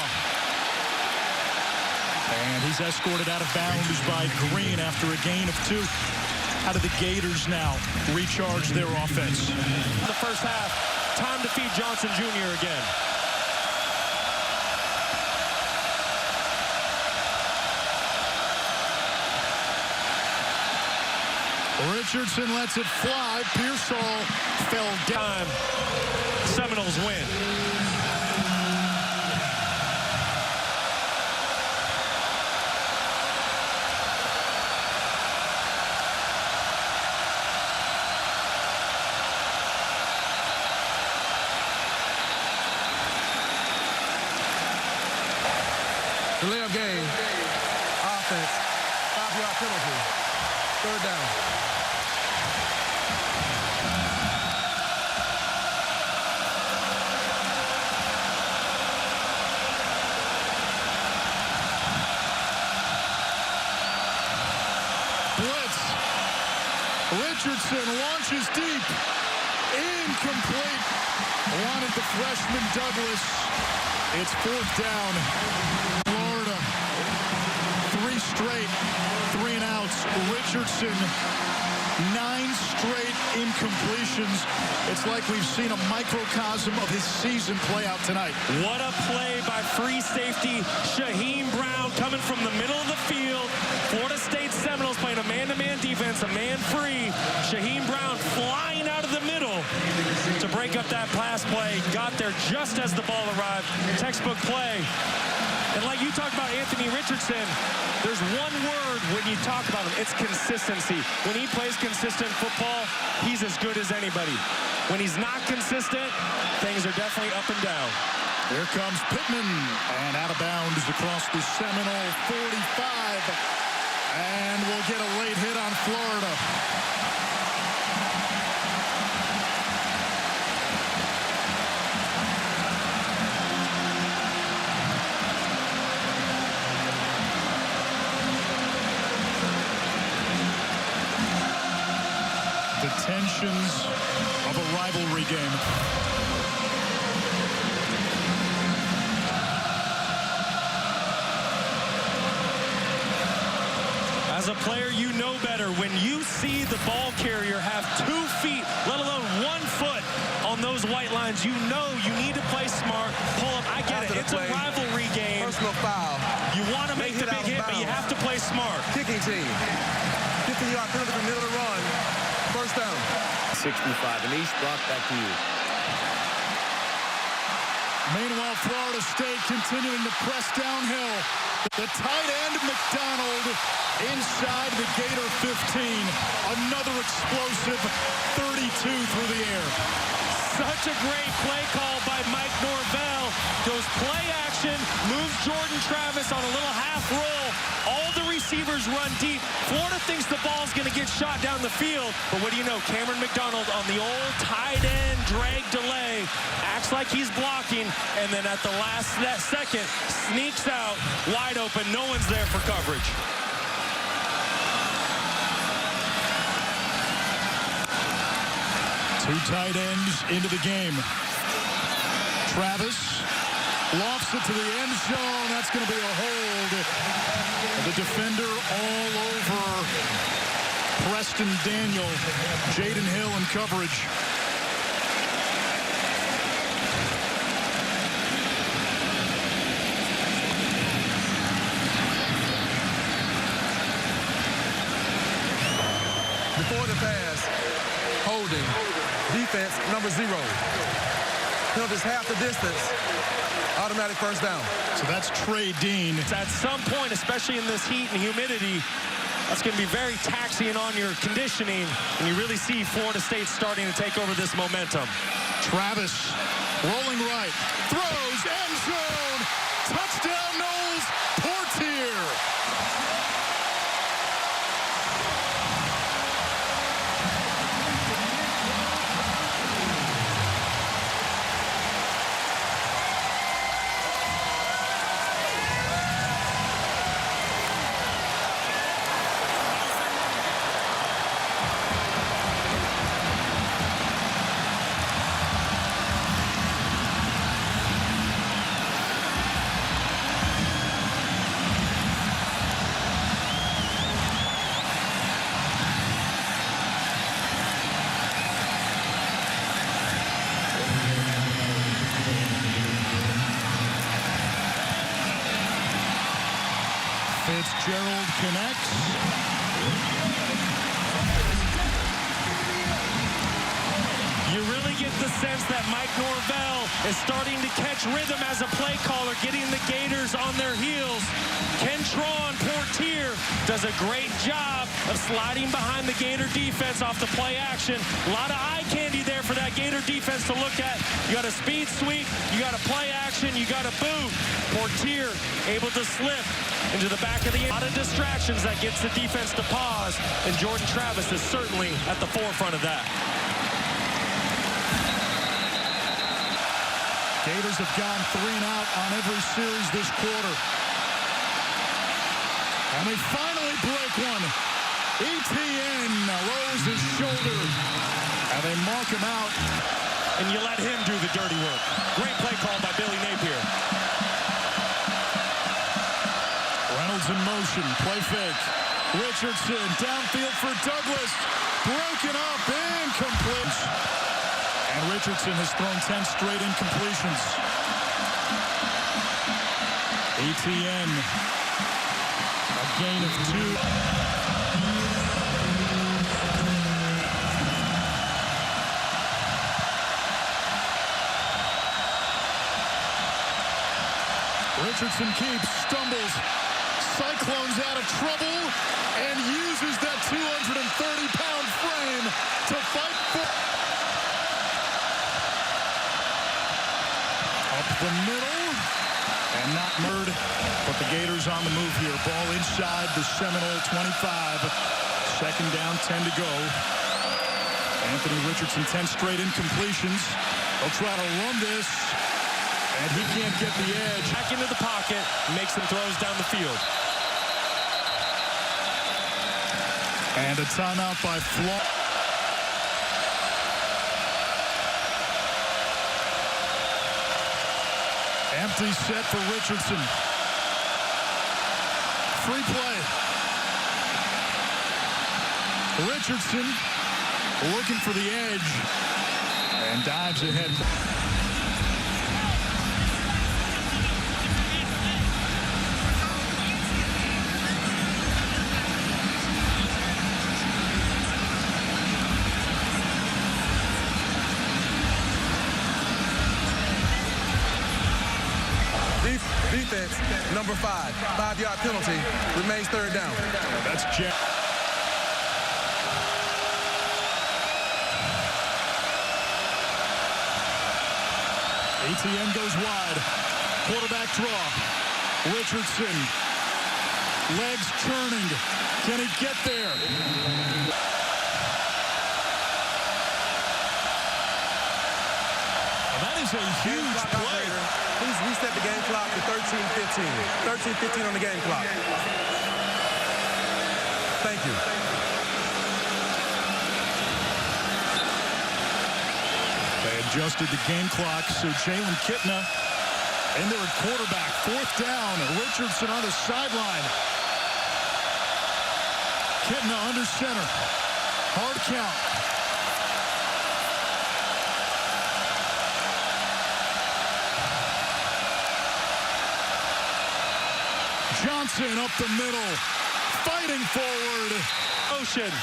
And he's escorted out of bounds by Green after a gain of 2. How do the Gators now recharge their offense? In the first half, time to feed Johnson Jr. again. Richardson lets it fly. Pearsall fell down. Seminoles win. Delay of game. Offense. 5-yard penalty. Third down. Richardson launches deep. Incomplete. Wanted the freshman Douglas. It's 4th down. Florida. 3 straight 3-and-outs. Richardson. 9 straight incompletions. It's like we've seen a microcosm of his season play out tonight. What a play by free safety Shaheem Brown coming from the middle of the field. Florida State Seminoles playing a man-to-man defense, a man free. Shaheem Brown flying out of the middle to break up that pass play. Got there just as the ball arrived. Textbook play. And like you talked about Anthony Richardson, there's one word when you talk about him. It's consistency. When he plays consistent football, he's as good as anybody. When he's not consistent, things are definitely up and down. Here comes Pittman, and out of bounds across the Seminole 45. And we'll get a late hit on Florida. The tensions of a rivalry game. As a player, you know better. When you see the ball carrier have 2 feet, let alone 1 foot on those white lines, you know you need to play smart, pull up. I get it. It's a rivalry game. Personal foul. You want to make the big hit, but you have to play smart. Kicking team. 50-yard penalty from the middle of the run. First down. 65. Anish, brought back to you. Meanwhile, Florida State continuing to press downhill. The tight end, McDonald, inside the Gator 15. A Another explosive 32 through the air. Such a great play call by Mike Norvell. Goes play action, moves Jordan Travis on a little half roll. All the receivers run deep. Florida thinks the ball's going to get shot down the field. But what do you know? Cameron McDonald on the old tight end drag delay. Acts like he's blocking. And then at the last second, sneaks out wide open. No one's there for coverage. Two tight ends into the game. Travis lofts it to the end zone. That's going to be a hold. The defender all over Preston Daniel. Jaden Hill in coverage. Before the pass, holding. Defense, number 0. Penalties half the distance. Automatic first down. So that's Trey Dean. At some point, especially in this heat and humidity, that's going to be very taxing on your conditioning. And you really see Florida State starting to take over this momentum. Travis rolling right. Throws, end zone. Touchdown, Knowles. Portier. Fitzgerald connects. You really get the sense that Mike Norvell is starting to catch rhythm as a play caller, getting the Gators on their heels. Kentron Portier does a great job of sliding behind the Gator defense off the play action. A lot of eye candy there for that Gator defense to look at. You got a speed sweep, you got a play action, you got a boot. Portier able to slip into the back of the end. A lot of distractions that gets the defense to pause, and Jordan Travis is certainly at the forefront of that. Gators have gone 3 and out on every series this quarter. And they finally break one. ETN lowers his shoulder. And they mark him out. And you let him do the dirty work. Great play call by Billy Napier. Reynolds in motion. Play fake. Richardson downfield for Douglas. Broken up. Incomplete. And Richardson has thrown 10 straight incompletions. ETN. A gain of 2. Richardson keeps, stumbles. Cyclones out of trouble and uses that 230-pound frame to fight for. Up the middle and not Murd, but the Gators on the move here. Ball inside the Seminole 25. Second down, 10 to go. Anthony Richardson, 10 straight incompletions. They'll try to run this, and he can't get the edge. Back into the pocket, makes some throws down the field. And a timeout by Florida. Empty set for Richardson. Free play. Richardson looking for the edge and dives ahead. Defense, number 5. 5-yard penalty. Remains third down. That's Jack. ATN goes wide. Quarterback draw. Richardson. Legs turning. Can he get there? That is a huge play. Please reset the game clock to 13:15. 13:15 on the game clock. Thank you. They adjusted the game clock, so Jalen Kitna in there at quarterback. 4th down. Richardson on the sideline. Kitna under center. Hard count. Johnson up the middle, fighting forward. Ocean.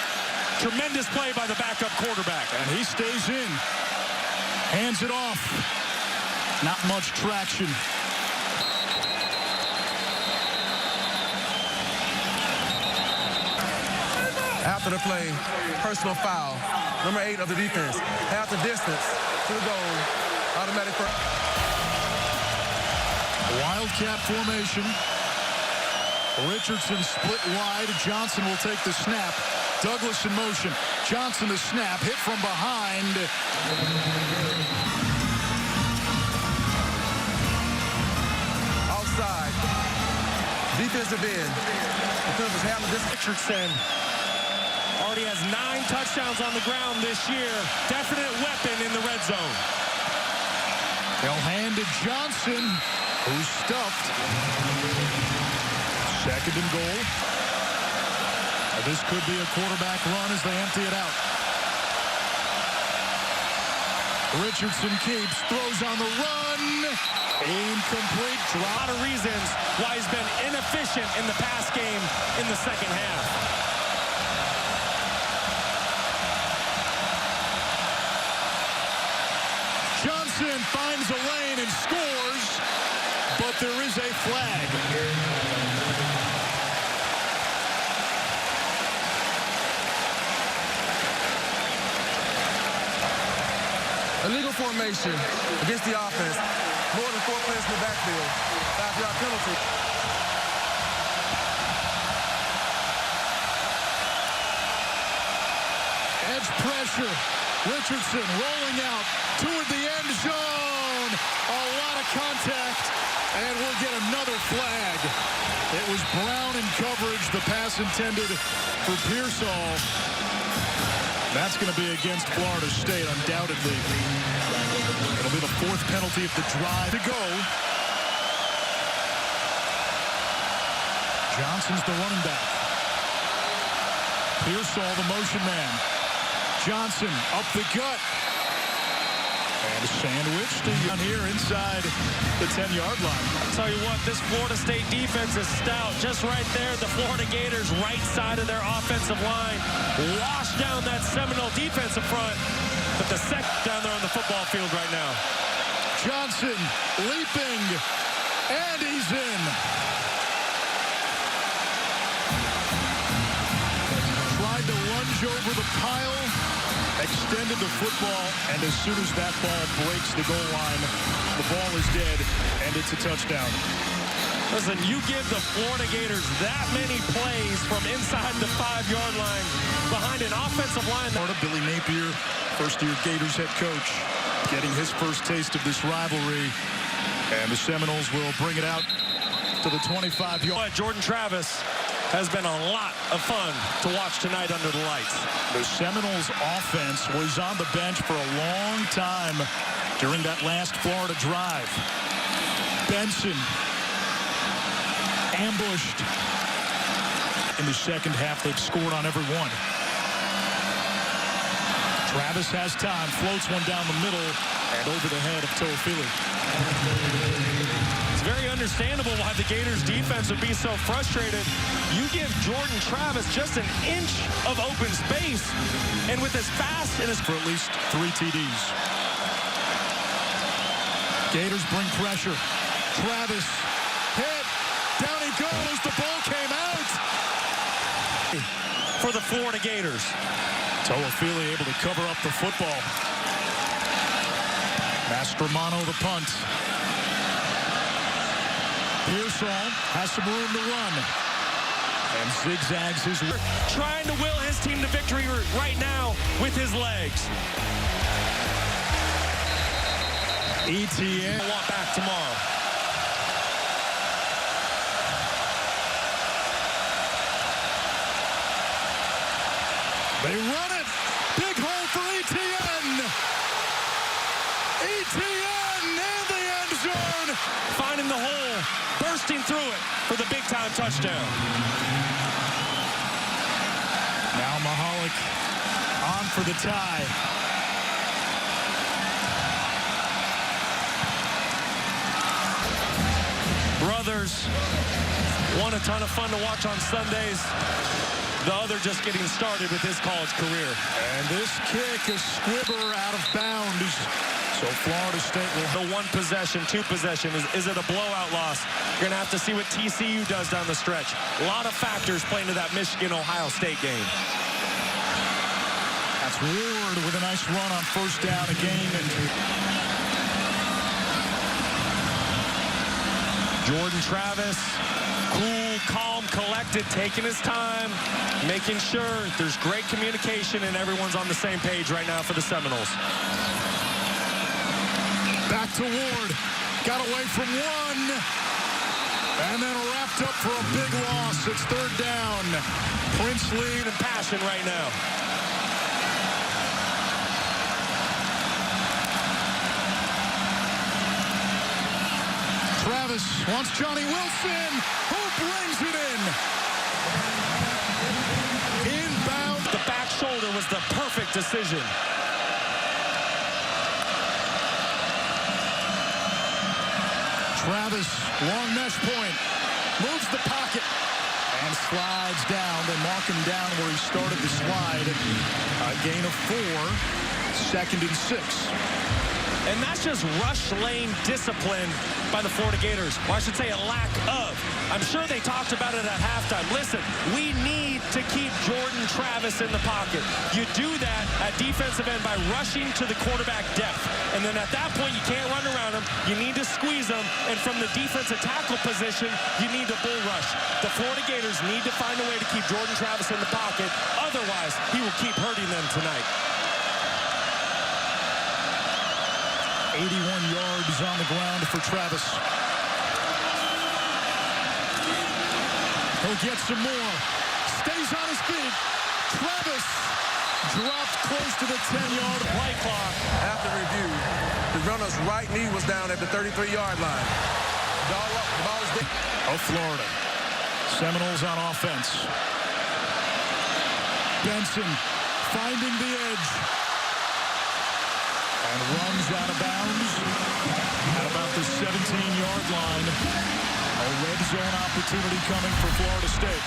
Tremendous play by the backup quarterback. And he stays in. Hands it off. Not much traction. After the play, personal foul. Number 8 of the defense. Half the distance to the goal. Automatic. Wildcat formation. Richardson split wide. Johnson will take the snap. Douglas in motion. Johnson the snap. Hit from behind. Outside. Defensive end. Defensive half of this. Richardson already has 9 touchdowns on the ground this year. Definite weapon in the red zone. They'll hand to Johnson, who's stuffed. 2nd and goal. This could be a quarterback run as they empty it out. Richardson keeps, throws on the run. Incomplete. A lot of reasons why he's been inefficient in the pass game in the second half. Johnson finds a lane and scores, but there is a flag. Illegal formation against the offense. More than 4 players in the backfield. 5-yard penalty. Edge pressure. Richardson rolling out toward the end zone. A lot of contact, and we'll get another flag. It was Brown in coverage. The pass intended for Pearsall. That's going to be against Florida State, undoubtedly. It'll be the 4th penalty of the drive to go. Johnson's the running back. Pearsall, the motion man. Johnson up the gut. And sandwiched down here inside the 10-yard line. I'll tell you what, this Florida State defense is stout. Just right there, the Florida Gators' right side of their offensive line. Wash down that Seminole defensive front. But the second down there on the football field right now. Johnson leaping. And he's in. Tried to lunge over the pile. Extended the football, and as soon as that ball breaks the goal line, the ball is dead, and it's a touchdown. Listen, you give the Florida Gators that many plays from inside the 5-yard line behind an offensive line. Florida, Billy Napier, first-year Gators head coach, getting his first taste of this rivalry, and the Seminoles will bring it out to the 25-yard. Jordan Travis has been a lot of fun to watch tonight under the lights. The Seminoles offense was on the bench for a long time during that last Florida drive. Benson ambushed. In the second half, they've scored on every one. Travis has time, floats one down the middle and over the head of Toafili. It's very understandable why the Gators defense would be so frustrated. You give Jordan Travis just an inch of open space, and with as fast and as for at least 3 TDs. Gators bring pressure. Travis hit. Down he goes. The ball came out. For the Florida Gators. Toafili able to cover up the football. Mastromano the punt. Pearsall has some room to run. And zigzags his way. Trying to will his team to victory right now with his legs. ETN. Want back tomorrow. They run it. Big hole for ETN. ETN in the end zone. Finding the hole, bursting through it for the big-time touchdown. Now Mahalik on for the tie. Brothers, one a ton of fun to watch on Sundays. The other just getting started with his college career. And this kick is Squibber out of bounds. So Florida State will... The one possession, two possession. Is it a blowout loss? You're going to have to see what TCU does down the stretch. A lot of factors playing to that Michigan-Ohio State game. That's Ward with a nice run on first down again. And Jordan Travis, cool, calm, collected, taking his time, making sure there's great communication and everyone's on the same page right now for the Seminoles. Back to Ward. Got away from one. And then wrapped up for a big loss. It's third down. Prince lead and passion right now. Travis wants Johnny Wilson, who brings it in. Inbound. The back shoulder was the perfect decision. Travis, long mesh point, moves the pocket and slides down. They mark him down where he started the slide. A gain of 4, 2nd and 6. And that's just rush lane discipline by the Florida Gators. Or I should say a lack of. I'm sure they talked about it at halftime. Listen, we need to keep Jordan Travis in the pocket. You do that at defensive end by rushing to the quarterback depth. And then at that point, you can't run around him. You need to squeeze him. And from the defensive tackle position, you need to bull rush. The Florida Gators need to find a way to keep Jordan Travis in the pocket. Otherwise, he will keep hurting them tonight. 81 yards on the ground for Travis. He'll get some more. Stays on his feet. Travis dropped close to the 10-yard play clock. After review, the runner's right knee was down at the 33-yard line. The ball is of Florida. Seminoles on offense. Benson finding the edge. And runs out of bounds at about the 17-yard line. A red zone opportunity coming for Florida State.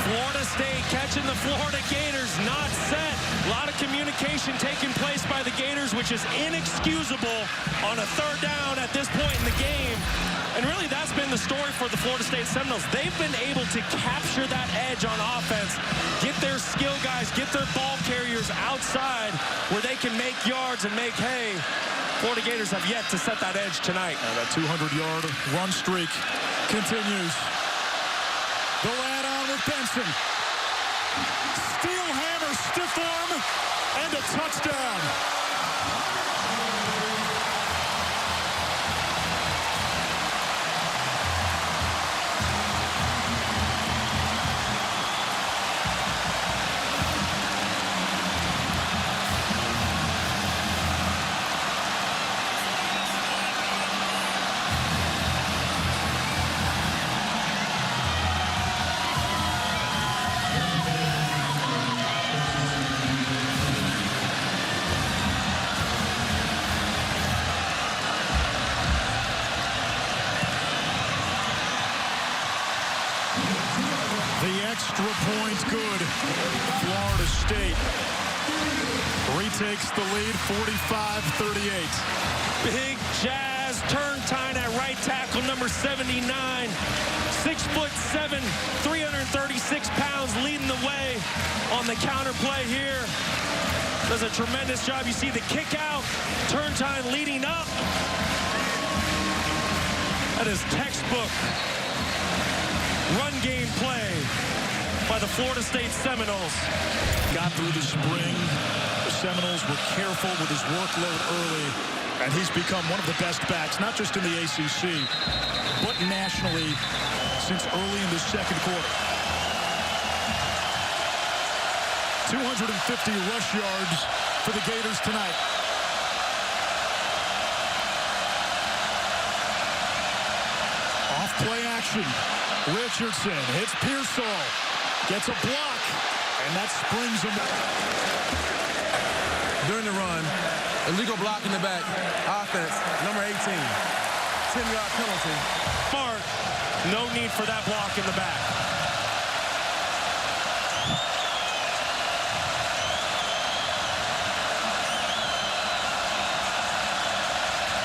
Florida State catching the Florida Gators, not set. A lot of communication taking place by the Gators, which is inexcusable on a third down at this point in the game. And really, that's been the story for the Florida State Seminoles. They've been able to capture that edge on offense, get their skill guys, get their ball carriers outside where they can make yards and make hay. Florida Gators have yet to set that edge tonight. Now that 200-yard run streak continues. The lad on with Benson. Steel hammer, stiff arm, and a touchdown. Extra point good. Florida State retakes the lead 45-38. Big Jazz turn time at right tackle, number 79. 6'7", 336 pounds, leading the way on the counter play here. does a tremendous job. You see the kick out, turn time leading up. That is textbook run game play by the Florida State Seminoles. Got through the spring. The Seminoles were careful with his workload early, and he's become one of the best backs, not just in the ACC, but nationally since early in the second quarter. 250 rush yards for the Gators tonight. Off play action. Richardson hits Pearsall. Gets a block. And that springs him. During the run, illegal block in the back. Offense, number 18. 10-yard penalty. Smart. No need for that block in the back.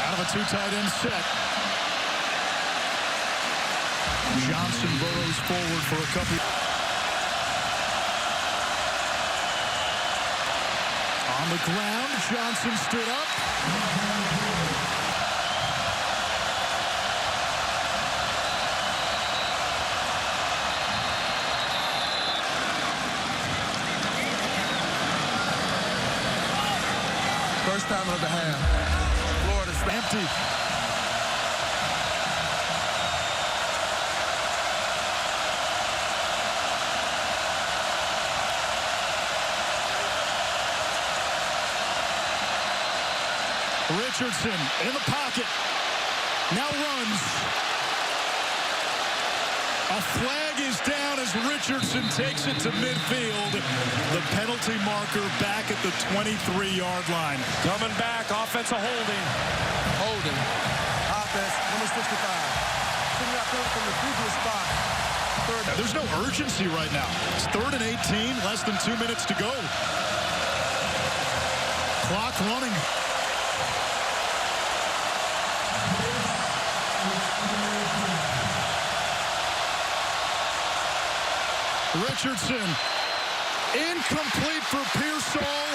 Out of a two tight end set. Johnson burrows forward for a couple. On the ground, Johnson stood up. First time of the half. Florida's Empty. Richardson in the pocket. Now runs. A flag is down as Richardson takes it to midfield. The penalty marker back at the 23-yard line. Coming back, offensive holding. holding. Offense, number 65. Picking up from the previous spot. There's no urgency right now. It's 3rd and 18, less than 2 minutes to go. Clock running. Richardson, incomplete for Pearsall.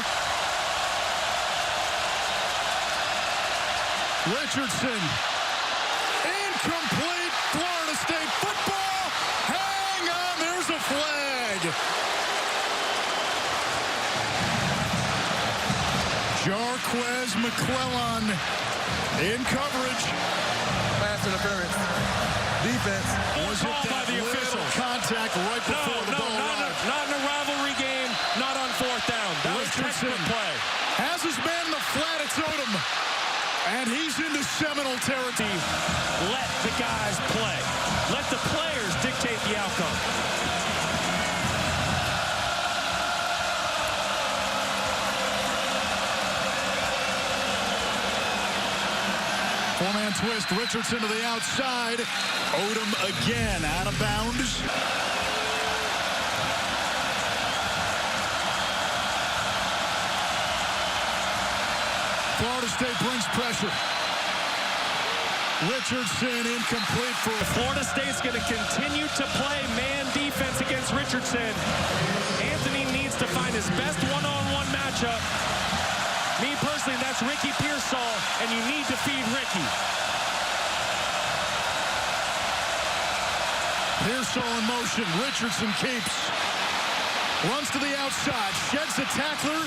Richardson, incomplete. Florida State football. Hang on, there's a flag. Jarquez McClellan in coverage. Pass interference. Defense. Was it that little contact right before the ball arrived? Not in a rivalry game, not on 4th down. That was textbook play. Has his man in the flat, it's Odom. And he's into Seminole territory. Let the guys play. Let the players dictate the outcome. Four-man twist, Richardson to the outside. Odom again out of bounds. Florida State brings pressure. Richardson incomplete for Florida State's going to continue to play man defense against Richardson. Anthony needs to find his best one-on-one matchup. Me personally, that's Ricky Pearsall, and you need to feed Ricky. Pearsall in motion. Richardson keeps. Runs to the outside. Sheds the tackler.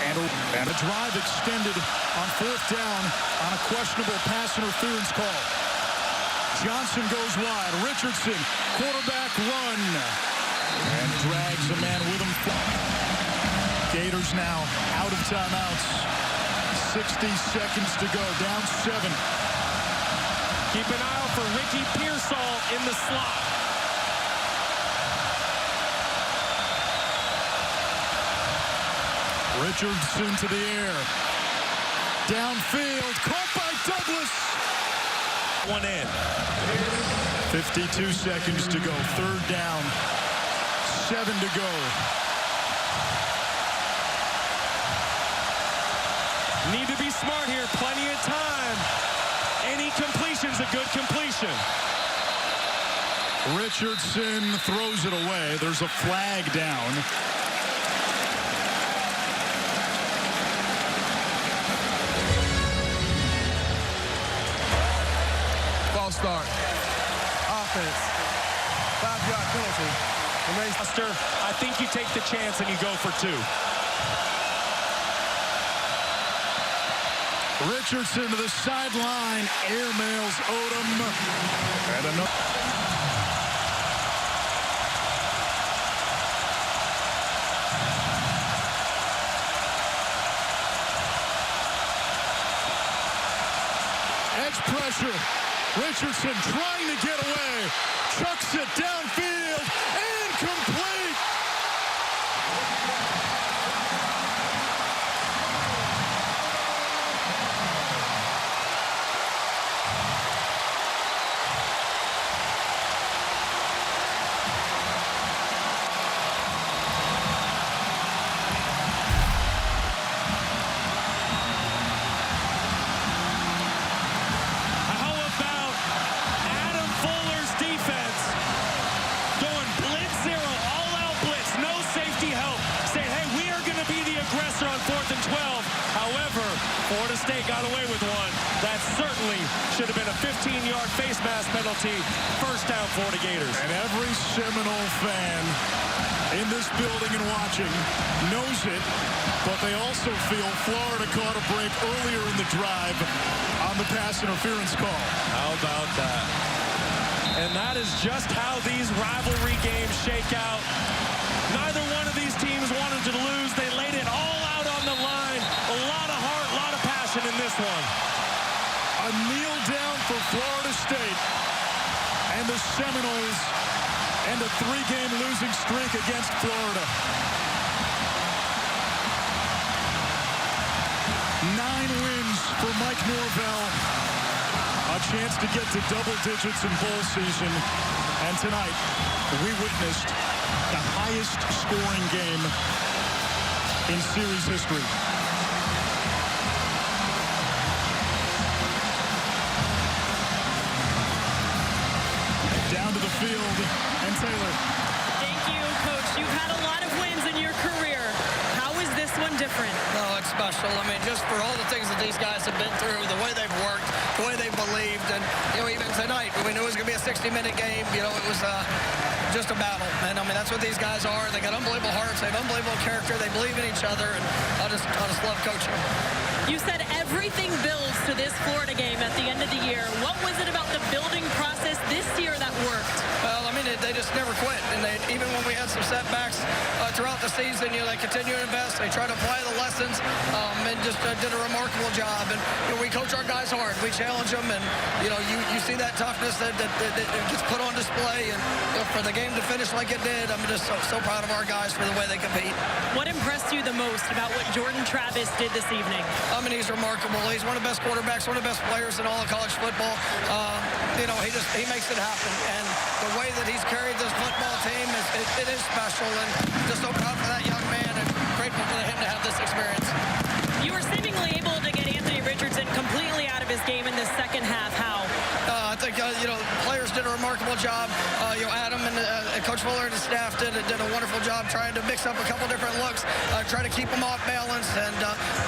And a drive extended on 4th down on a questionable pass interference call. Johnson goes wide. Richardson, quarterback run. And drags a man with him. Gators now out of timeouts. 60 seconds to go. Down 7. Keep an eye out for Ricky Pearsall in the slot. Richardson to the air. Downfield. Caught by Douglas. One in. 52 seconds to go. 3rd down. 7 to go. Need to be smart here. Plenty of time. Any completion's a good completion. Richardson throws it away. There's a flag down. start. Offense. 5-yard penalty. I think you take the chance and you go for 2. Richardson to the sideline. Airmails Odom. And another. Edge pressure. Richardson trying to get away. Chucks it downfield. Incomplete. Florida State got away with one. That certainly should have been a 15-yard face mask penalty. First down, Florida Gators. And every Seminole fan in this building and watching knows it, but they also feel Florida caught a break earlier in the drive on the pass interference call. How about that? And that is just how these rivalry games shake out. Neither one of these teams wanted to lose. They laid it all out on the line. A lot of heart, a lot of passion in this one. A kneel down for Florida State. And the Seminoles end a 3-game losing streak against Florida. 9 wins for Mike Norvell. A chance to get to double digits in bowl season. And tonight, we witnessed the highest scoring game in series history. Down to the field, and Taylor. Thank you, Coach. You've had a lot of wins in your career. How is this one different? No, it's special. I mean, just for all the things that these guys have been through, the way they've worked, the way they've believed, and, you know, even tonight, we knew it was going to be a 60-minute game. You know, it was just a battle. And, I mean, that's what these guys are. They got unbelievable hearts. They have unbelievable character. They believe in each other, and I just love coaching. You said everything builds to this Florida game at the end of the year. What was it about the building process this year that worked? Well, I mean, they just never quit. And even when we had some setbacks throughout the season, you know, they continue to invest. They try to apply the lessons and just did a remarkable job. And, you know, we coach our guys hard. We challenge them. And, you know, you see that toughness that gets put on display. And, you know, for the game to finish like it did, I'm just so proud of our guys for the way they compete. What impressed you the most about what Jordan Travis did this evening? I mean, he's remarkable. He's one of the best quarterbacks, one of the best players in all of college football. You know, he makes it happen. And the way that he's carried this football team, it is special. And just so proud for that young man and grateful for him to have this experience. You were seemingly able to get Anthony Richardson completely out of his game in the second half. How? I think, you know, players did a remarkable job. You know, Adam and Coach Fuller and his staff did a wonderful job trying to mix up a couple different looks, try to keep them off balance, and,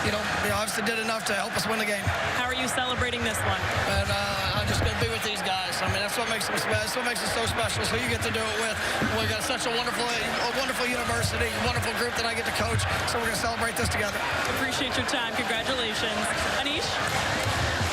you know, obviously did enough to help us win the game. How are you celebrating this one? And I'm just going to be with these guys. I mean, that's what makes them special. That's what makes it so special. So you get to do it with. We got such a wonderful university, wonderful group that I get to coach. So we're going to celebrate this together. Appreciate your time. Congratulations.